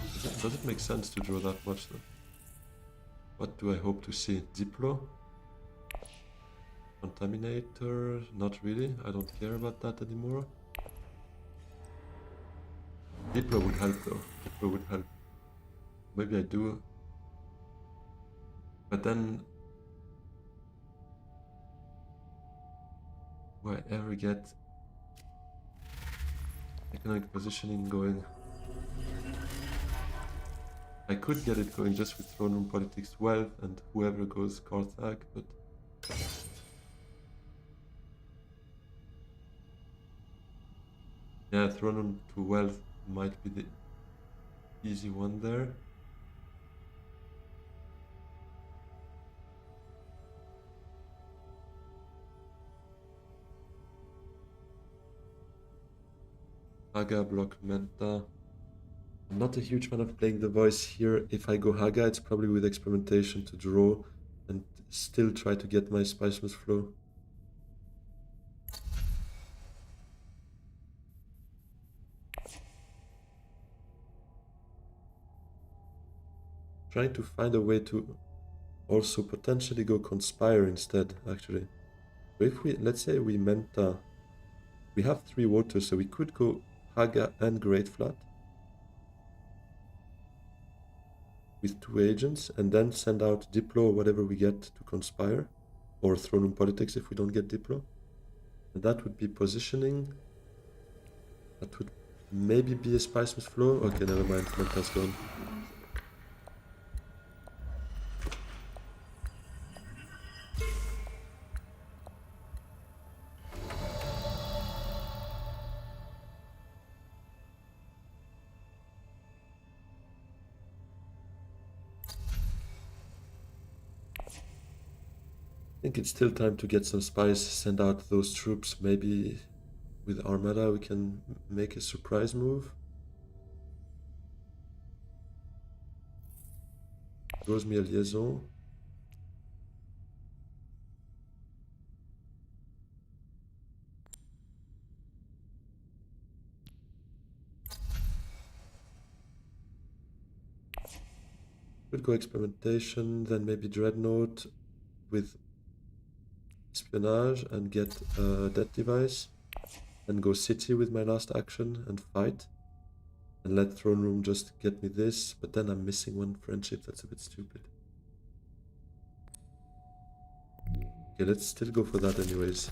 Does it make sense to draw that much though? What do I hope to see? Diplo? Contaminator? Not really. I don't care about that anymore. Diplo would help though. Diplo would help. Maybe I do. But then... Do I ever get economic positioning going? I could get it going just with Throne Room Politics 12 and whoever goes Karthag, but... Yeah, Throne Room to Wealth might be the easy one there. Haga, block Menta. I'm not a huge fan of playing the voice here. If I go Haga, it's probably with experimentation to draw and still try to get my Spicemas flow. Trying to find a way to also potentially go Conspire instead, actually. So if we, let's say we Menta, we have 3 waters, so we could go Haga and Great Flat with 2 agents, and then send out Diplo or whatever we get to Conspire, or Throne Room Politics if we don't get Diplo. And that would be positioning. That would maybe be a Spicemas flow. Okay, never mind, Menta's gone. I think it's still time to get some spies, send out those troops. Maybe with Armada we can make a surprise move. Draws me a liaison. Could go experimentation, then maybe Dreadnought with espionage and get a death device, and go city with my last action and fight, and let Throne Room just get me this, but then I'm missing 1 friendship. That's a bit stupid. Okay, let's still go for that anyways.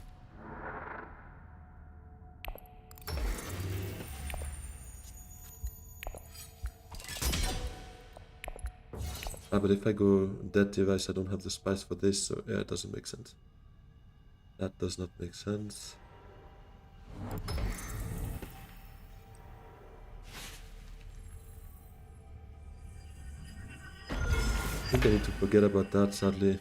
Ah, but if I go death device, I don't have the spice for this, so yeah, it doesn't make sense. That does not make sense. I think I need to forget about that, sadly.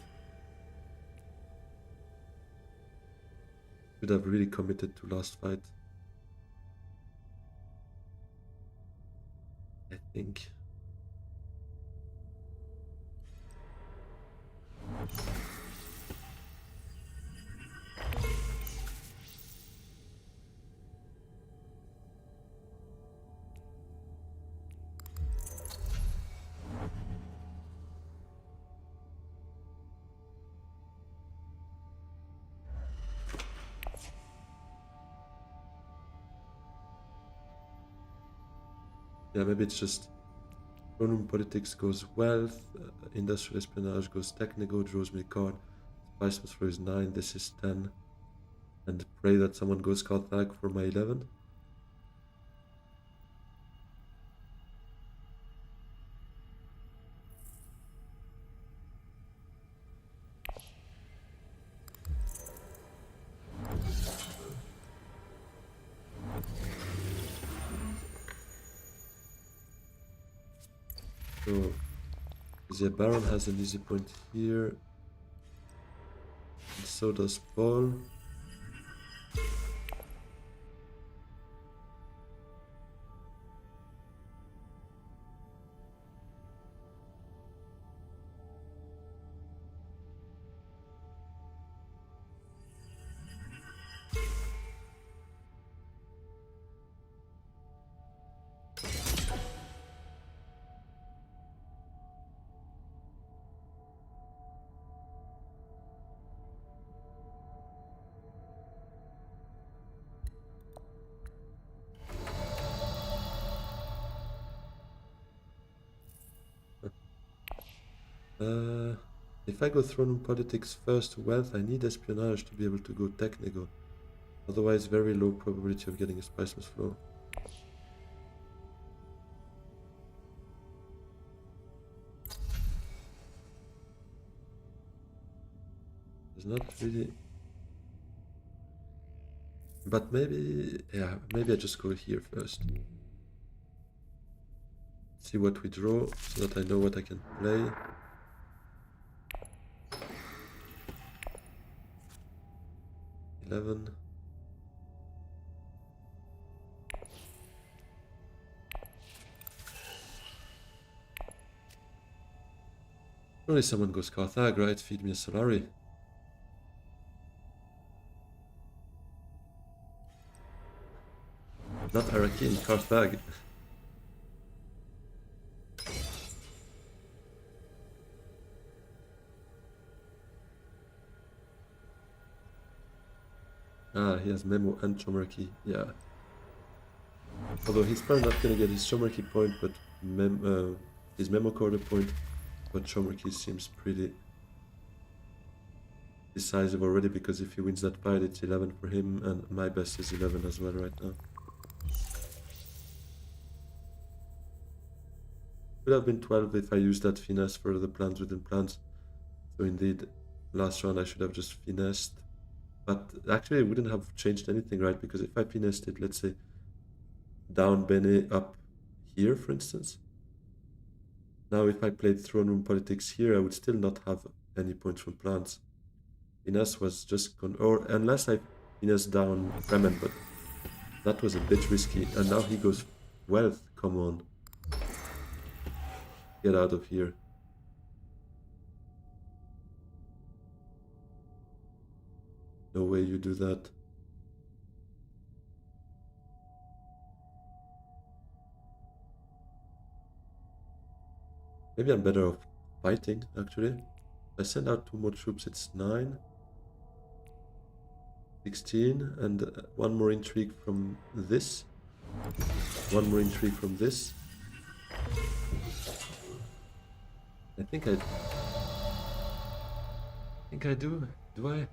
Should have really committed to last fight, I think. Yeah, maybe it's just Throne politics goes wealth, industrial espionage goes technical, draws me a card. Spice flow is 9, this is 10. And pray that someone goes Carthag for my 11. So the Baron has an easy point here. And so does Paul. If I go throne politics first, wealth, I need espionage to be able to go technical. Otherwise, very low probability of getting a spiceless flow. There's not really... But maybe... Yeah, maybe I just go here first. See what we draw, so that I know what I can play. Only someone goes Carthag, right? Feed me a Solari. Not Arakin, Carthag. Ah, he has Memo and Chomarchy, yeah. Although he's probably not gonna get his Chomarchy point, but his Memo card a point. But Chomarchy seems pretty decisive already, because if he wins that fight, it's 11 for him, and my best is 11 as well right now. Could have been 12 if I used that finesse for the plans within plans. So indeed, last round I should have just finessed. But actually it wouldn't have changed anything, right? Because if I finessed it, let's say, down Bene up here, for instance. Now if I played throne room politics here, I would still not have any points from plants. Finesse was just or unless I finesse down Fremen, but that was a bit risky. And now he goes wealth, come on. Get out of here. No way you do that. Maybe I'm better off fighting, actually. If I send out 2 more troops, it's 9. 16, and one more intrigue from this. One more intrigue from this. I think I do. Do I?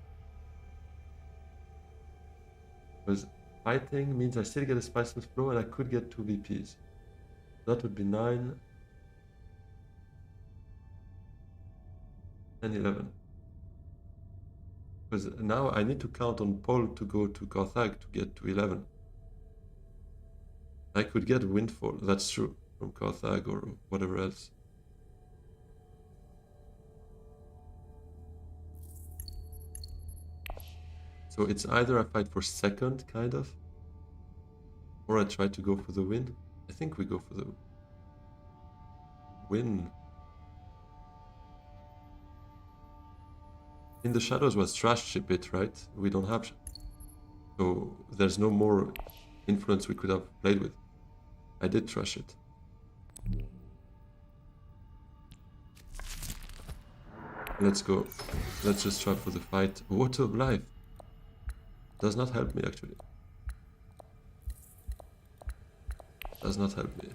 Because fighting means I still get a spiceless flow and I could get 2 VPs. That would be 9 and 11. Because now I need to count on Paul to go to Carthag to get to 11. I could get a windfall, that's true, from Carthag or whatever else. So it's either I fight for second, kind of, or I try to go for the win. I think we go for the win. In the Shadows was trash ship it, right? We don't have... So there's no more influence we could have played with. I did trash it. Let's go. Let's just try for the fight. Water of Life. Does not help me, actually. Does not help me.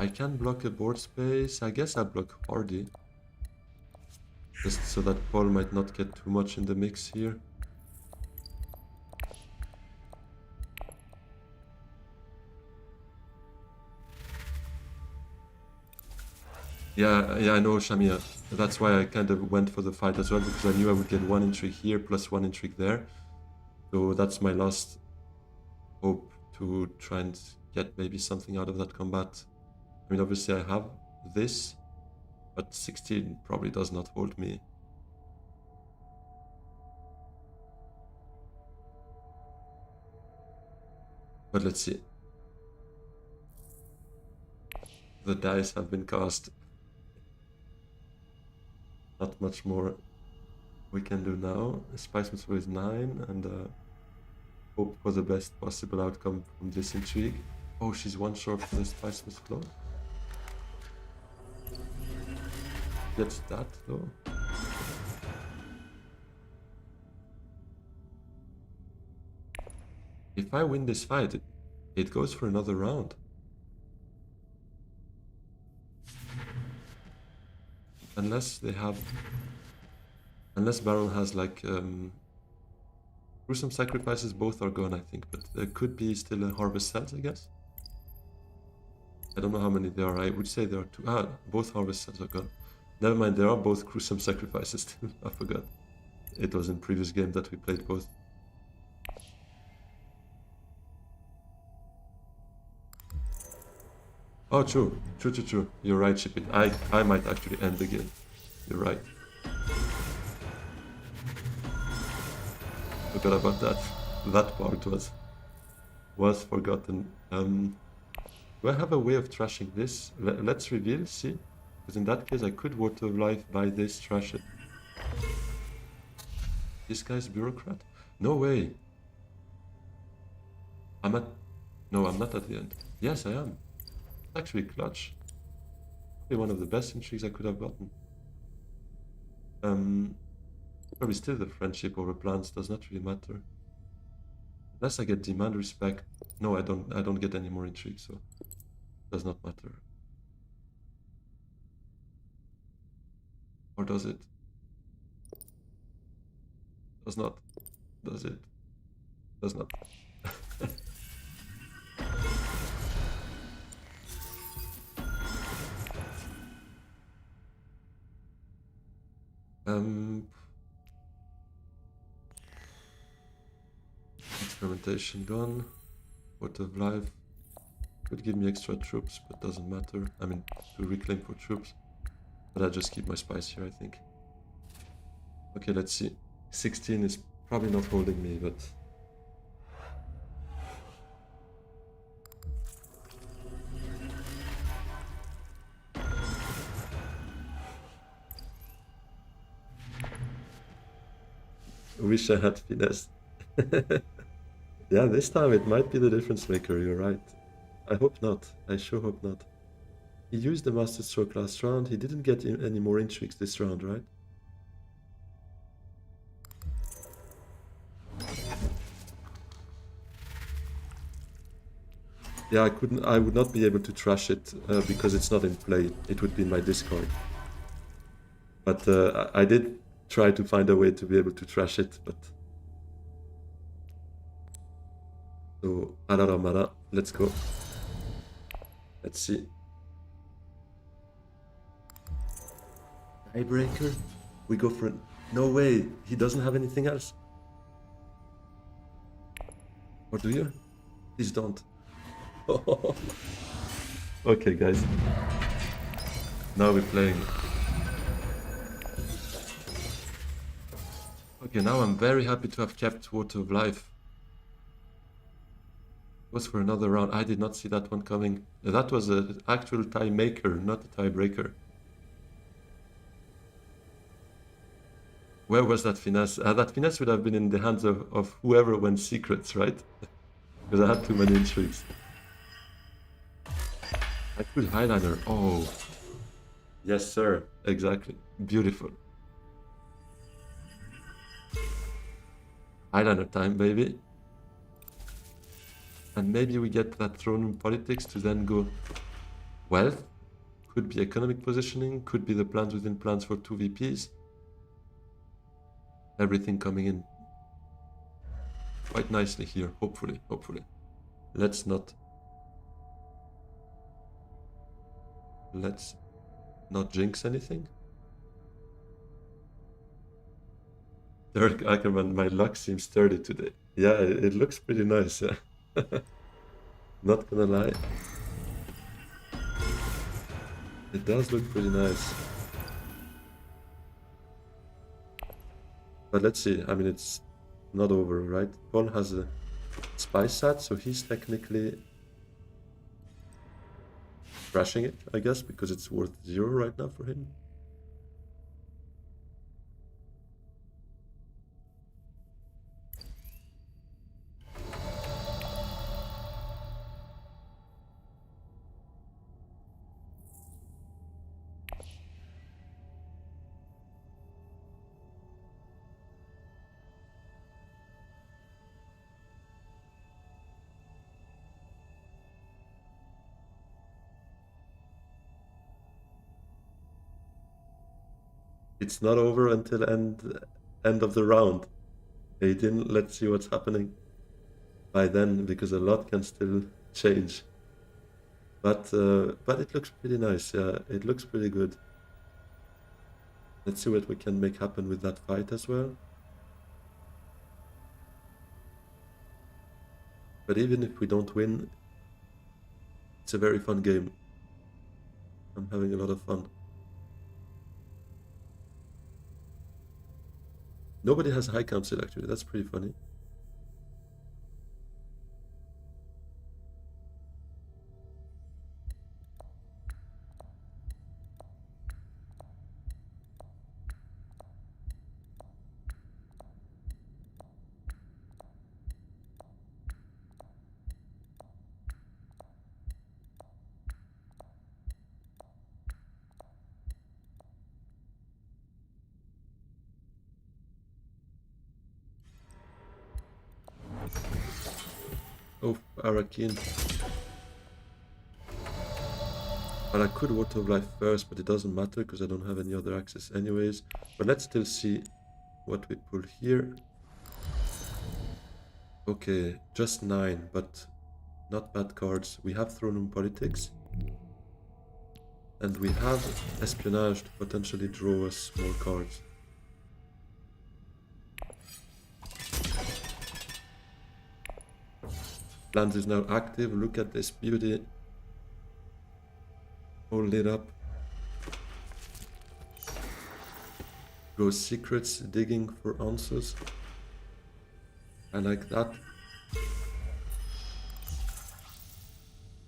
I can block a board space. I guess I block Hardy. Just so that Paul might not get too much in the mix here. Yeah, I know, Shamia. That's why I kind of went for the fight as well, because I knew I would get one intrigue here plus one intrigue there. So that's my last hope to try and get maybe something out of that combat. I mean, obviously I have this, but 16 probably does not hold me. But let's see. The dice have been cast. Not much more we can do now. Spice Missile is 9, and hope for the best possible outcome from this intrigue. Oh, she's one short for the Spice Missile. Gets that though. If I win this fight, it goes for another round. Unless they have... Unless Baron has like... Gruesome Sacrifices, both are gone I think, but there could be still a Harvest Cells, I guess. I don't know how many there are. I would say there are 2. Ah, both Harvest Cells are gone. Never mind, there are both Gruesome Sacrifices still. I forgot. It was in previous game that we played both. Oh, true. True. You're right, Shipit. I might actually end the game. You're right. Forgot about that. That part was forgotten. Do I have a way of trashing this? Let's reveal, see? Because in that case I could Water of Life by this, trash it. This guy's bureaucrat? No way. No, I'm not at the end. Yes, I am. Actually clutch. Probably one of the best intrigues I could have gotten. Probably still the friendship over plans, does not really matter. Unless I get demand respect. No, I don't get any more intrigue, so does not matter. Or does it? Does not. Does it? Does not. Experimentation gone. Water of Life could give me extra troops, but doesn't matter. I mean, to reclaim for troops. But I'll just keep my spice here, I think. Okay, let's see. 16 is probably not holding me, but... Wish I had finesse. Yeah, this time it might be the difference maker, you're right. I hope not. I sure hope not. He used the Master Stroke last round. He didn't get any more intrigues this round, right? Yeah, I would not be able to trash it because it's not in play. It would be in my discard. But I did try to find a way to be able to trash it, but... So, Araramara, let's go. Let's see. Tiebreaker? We go for... No way, he doesn't have anything else. Or do you? Please don't. Okay, guys. Now we're playing. Okay, now I'm very happy to have kept Water of Life. Was for another round. I did not see that one coming. That was an actual tie maker, not a tiebreaker. Where was that finesse? That finesse would have been in the hands of whoever went secrets, right? Because I had too many intrigues. I could highliner. Oh. Yes, sir. Exactly. Beautiful. Highliner time, baby. And maybe we get that throne room politics to then go wealth, could be economic positioning, could be the plans within plans for 2 VPs. Everything coming in quite nicely here, hopefully. Let's not jinx anything. Derek Ackerman, my luck seems sturdy today. Yeah, it looks pretty nice, yeah. Not gonna lie. It does look pretty nice. But let's see, I mean, it's not over, right? Paul has a spy sat, so he's technically crashing it, I guess, because it's worth 0 right now for him. It's not over until end of the round. 18, let's see what's happening by then, because a lot can still change. But it looks pretty nice, yeah, it looks pretty good. Let's see what we can make happen with that fight as well. But even if we don't win, it's a very fun game. I'm having a lot of fun. Nobody has high council actually, that's pretty funny. Oh, Arakin. But I could Water of Life first, but it doesn't matter because I don't have any other access anyways. But let's still see what we pull here. Okay, just 9, but not bad cards. We have Throne Room Politics. And we have Espionage to potentially draw us more cards. Land is now active. Look at this beauty. All lit up. Go secrets, digging for answers. I like that.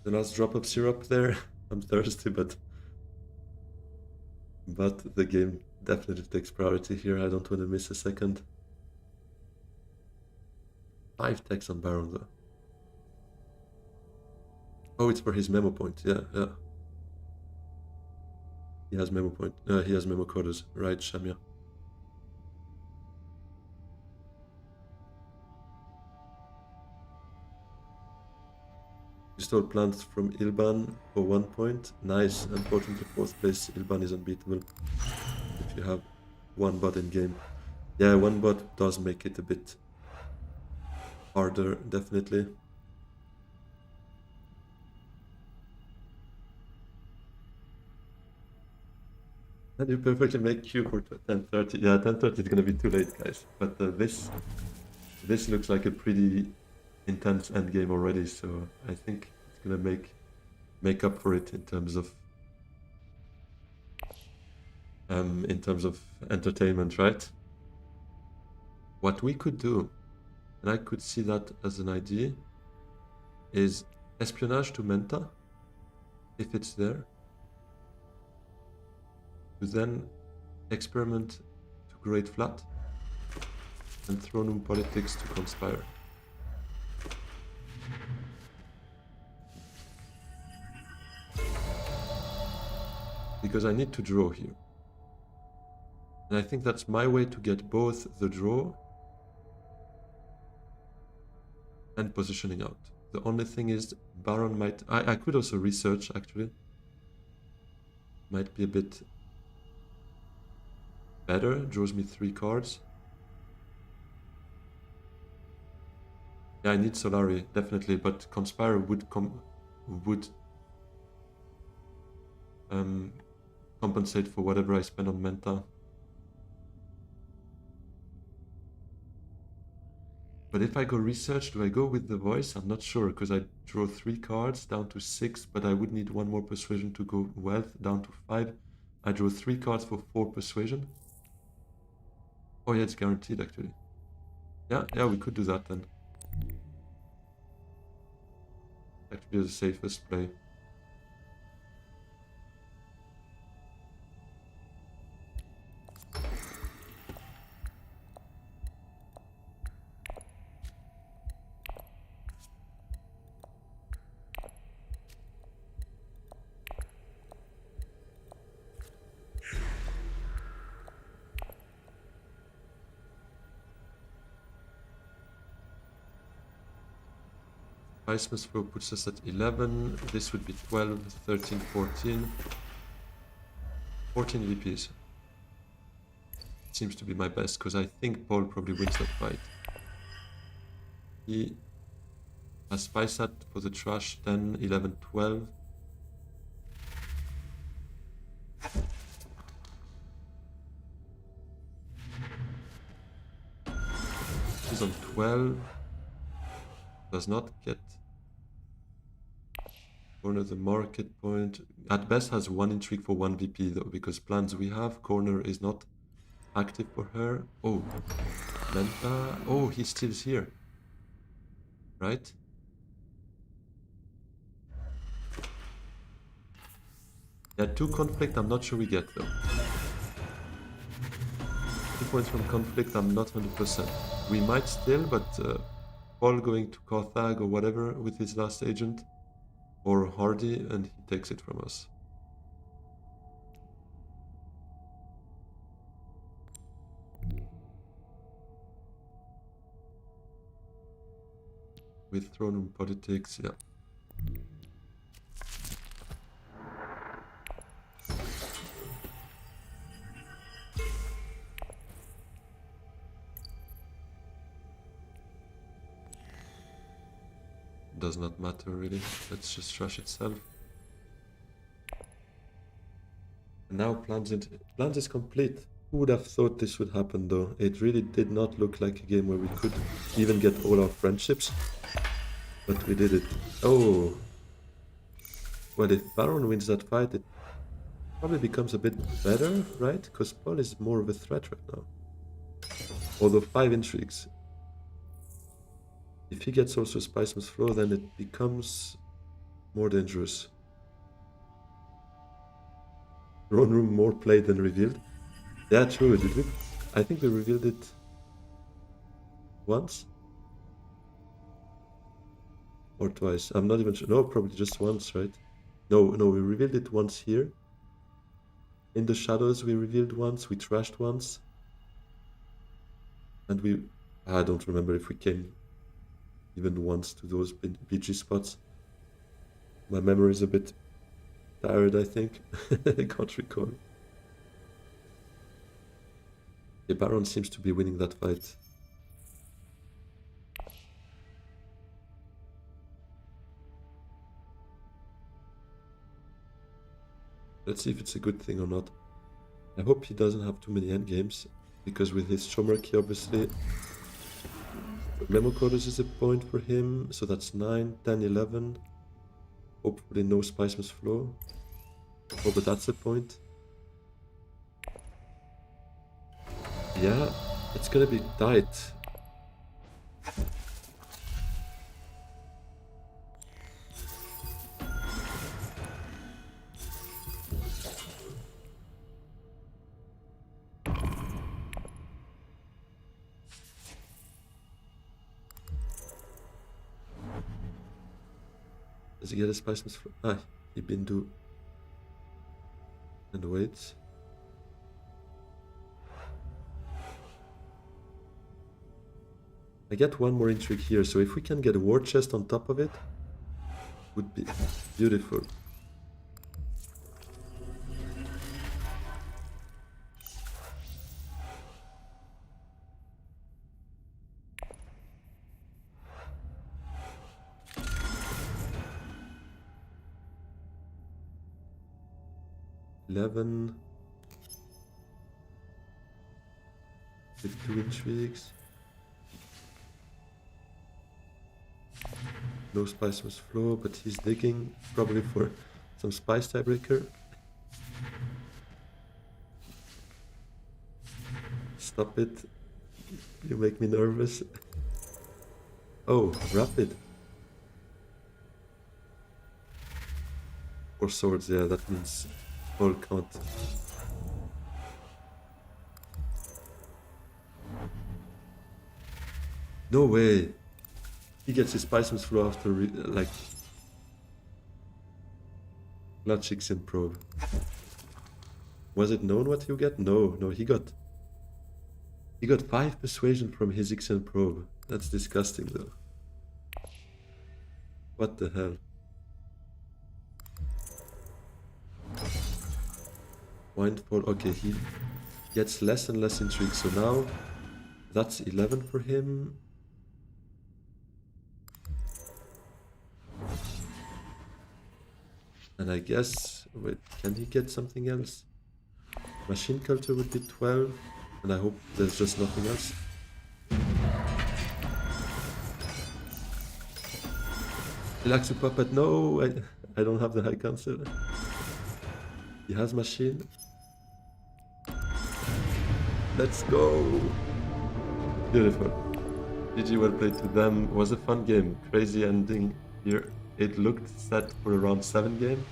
The last drop of syrup there. I'm thirsty, but the game definitely takes priority here. I don't want to miss a second. 5 techs on Baron though. Oh, it's for his memo point. Yeah. He has memo point. He has memo coders. Right, Shamia. You stole plants from Ilban for 1 point. Nice. Unfortunately, 4th place. Ilban is unbeatable if you have 1 bot in game. Yeah, 1 bot does make it a bit harder, definitely. And you perfectly make Q for 10:30. Yeah, 10:30 is gonna be too late, guys. But this looks like a pretty intense endgame already, so I think it's gonna make up for it in terms of entertainment, right? What we could do, and I could see that as an idea, is espionage to Menta, if it's there, to then experiment to Great Flat, and Throne Room Politics to Conspire. Because I need to draw here. And I think that's my way to get both the draw and positioning out. The only thing is Baron might... I could also research, actually. might be a bit better. Draws me 3 cards. Yeah, I need Solari, definitely, but Conspire would compensate for whatever I spend on Menta. But if I go research, do I go with the voice? I'm not sure, because I draw 3 cards down to 6, but I would need 1 more persuasion to go wealth down to 5. I draw 3 cards for 4 persuasion. Oh yeah, it's guaranteed actually. Yeah, we could do that then. Actually the safest play. Christmas flow puts us at 11. This would be 12, 13, 14. 14 VPs. Seems to be my best, because I think Paul probably wins that fight. He has Spy Sat for the trash, 10, 11, 12. He's on 12. Does not get corner the market point. At best has 1 intrigue for 1 VP though, because plans we have, corner is not active for her. Oh, Menta. Oh, he still is here. Right? Yeah, 2 conflict, I'm not sure we get though. 2 points from conflict, I'm not 100%. We might still, but Paul going to Carthage or whatever with his last agent, or Hardy, and he takes it from us. With throne room politics, yeah. Does not matter really. Let's just trash itself. And now plans is complete. Who would have thought this would happen though? It really did not look like a game where we could even get all our friendships. But we did it. Oh. Well, if Baron wins that fight, it probably becomes a bit better, right? Because Paul is more of a threat right now. Although 5 intrigues. If he gets also Spiceman's Flow, then it becomes more dangerous. Throne room more played than revealed. Yeah, true. Did we? I think we revealed it once or twice. I'm not even sure. No, probably just once, right? No, we revealed it once here. In the shadows, we revealed once. We trashed once, and I don't remember if we came even once to those BG spots. My memory is a bit tired, I think. I can't recall. The Baron seems to be winning that fight. Let's see if it's a good thing or not. I hope he doesn't have too many endgames, because with his Shomerki, obviously, Memo Coders is a point for him, so that's 9, 10, 11. Hopefully no Spiceman's Flow. Oh, but that's a point. Yeah, it's gonna be tight. Does he get a Spiceman's Flow? Ah, he Bindu. And waits. I get 1 more intrigue here, so if we can get a war chest on top of it, would be beautiful. 11 with 2 intrigues. No spice must flow, but he's digging probably for some spice tiebreaker. Stop it. You make me nervous. Oh, rapid. Or swords, yeah, that means all count. No way. He gets his spice must flow after like Clutch and probe. Was it known what you get? No, he got 5 persuasion from his Ixen probe. That's disgusting though. What the hell? Windfall, okay, he gets less and less intrigue, so now that's 11 for him. And I guess, wait, can he get something else? Machine culture would be 12, and I hope there's just nothing else. Relax your puppet, no, I don't have the high council. He has machine. Let's go! Beautiful. GG, well played to them. It was a fun game. Crazy ending here. It looked set for a round 7 game.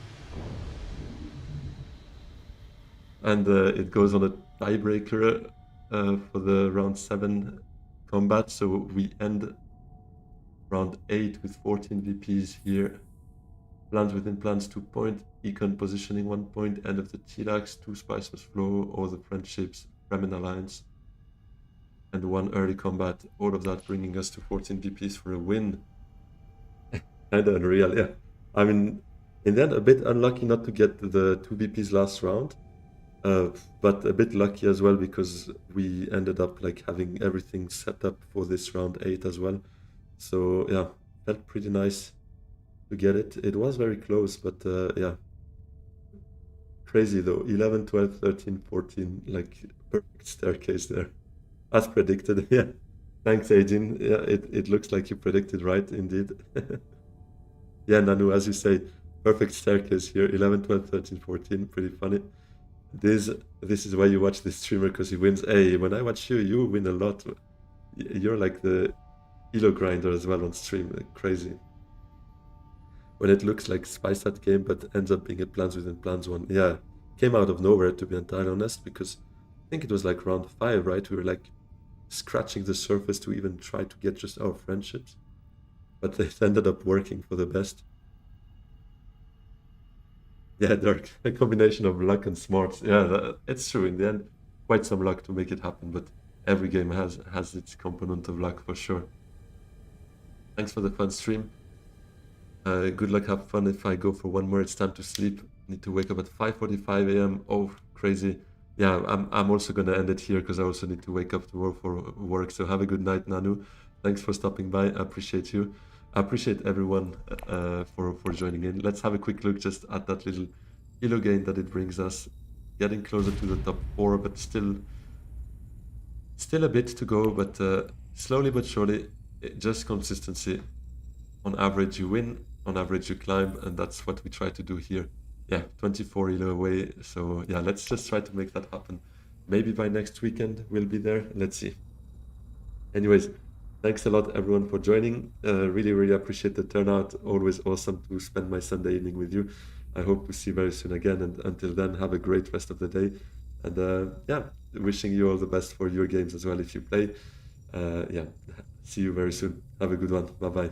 And it goes on a tiebreaker for the round 7 combat. So we end round 8 with 14 VPs here. Plans within plans 2 point. Econ positioning 1 point. End of the T-Lax, 2 spice must flow. All the friendships. Fremen Alliance. And 1 early combat. All of that bringing us to 14 VPs for a win. Kind of unreal, yeah. I mean, in the end, a bit unlucky not to get the 2 VPs last round, but a bit lucky as well because we ended up like having everything set up for this round 8 as well. So yeah, felt pretty nice to get it. It was very close, but yeah, crazy though. 11, 12, 13, 14, like perfect staircase there, as predicted. Yeah, thanks, Aijin. Yeah, it looks like you predicted right, indeed. Yeah, Nanu, as you say, perfect staircase here, 11, 12, 13, 14, pretty funny. This is why you watch this streamer, because he wins. Hey, when I watch you, you win a lot. You're like the elo grinder as well on stream, like crazy. When it looks like Spice Hut game, but ends up being a Plans Within Plans one. Yeah, came out of nowhere, to be entirely honest, because I think it was like round 5, right? We were like scratching the surface to even try to get just our friendships. But it ended up working for the best. Yeah, Dirk, a combination of luck and smarts. Yeah, it's true. In the end, quite some luck to make it happen, but every game has its component of luck for sure. Thanks for the fun stream. Good luck, have fun. If I go for one more, it's time to sleep. Need to wake up at 5:45 a.m. Oh, crazy. Yeah, I'm also gonna end it here because I also need to wake up tomorrow for work. So have a good night, Nanu. Thanks for stopping by. I appreciate you. I appreciate everyone for joining in. Let's have a quick look just at that little elo gain that it brings us. Getting closer to the top 4, but still a bit to go. But slowly but surely, just consistency. On average, you win. On average, you climb, and that's what we try to do here. Yeah, 24 elo away. So yeah, let's just try to make that happen. Maybe by next weekend we'll be there. Let's see. Anyways, thanks a lot, everyone, for joining. Really appreciate the turnout. Always awesome to spend my Sunday evening with you. I hope to see you very soon again. And until then, have a great rest of the day. And yeah, wishing you all the best for your games as well if you play. Yeah, see you very soon. Have a good one. Bye-bye.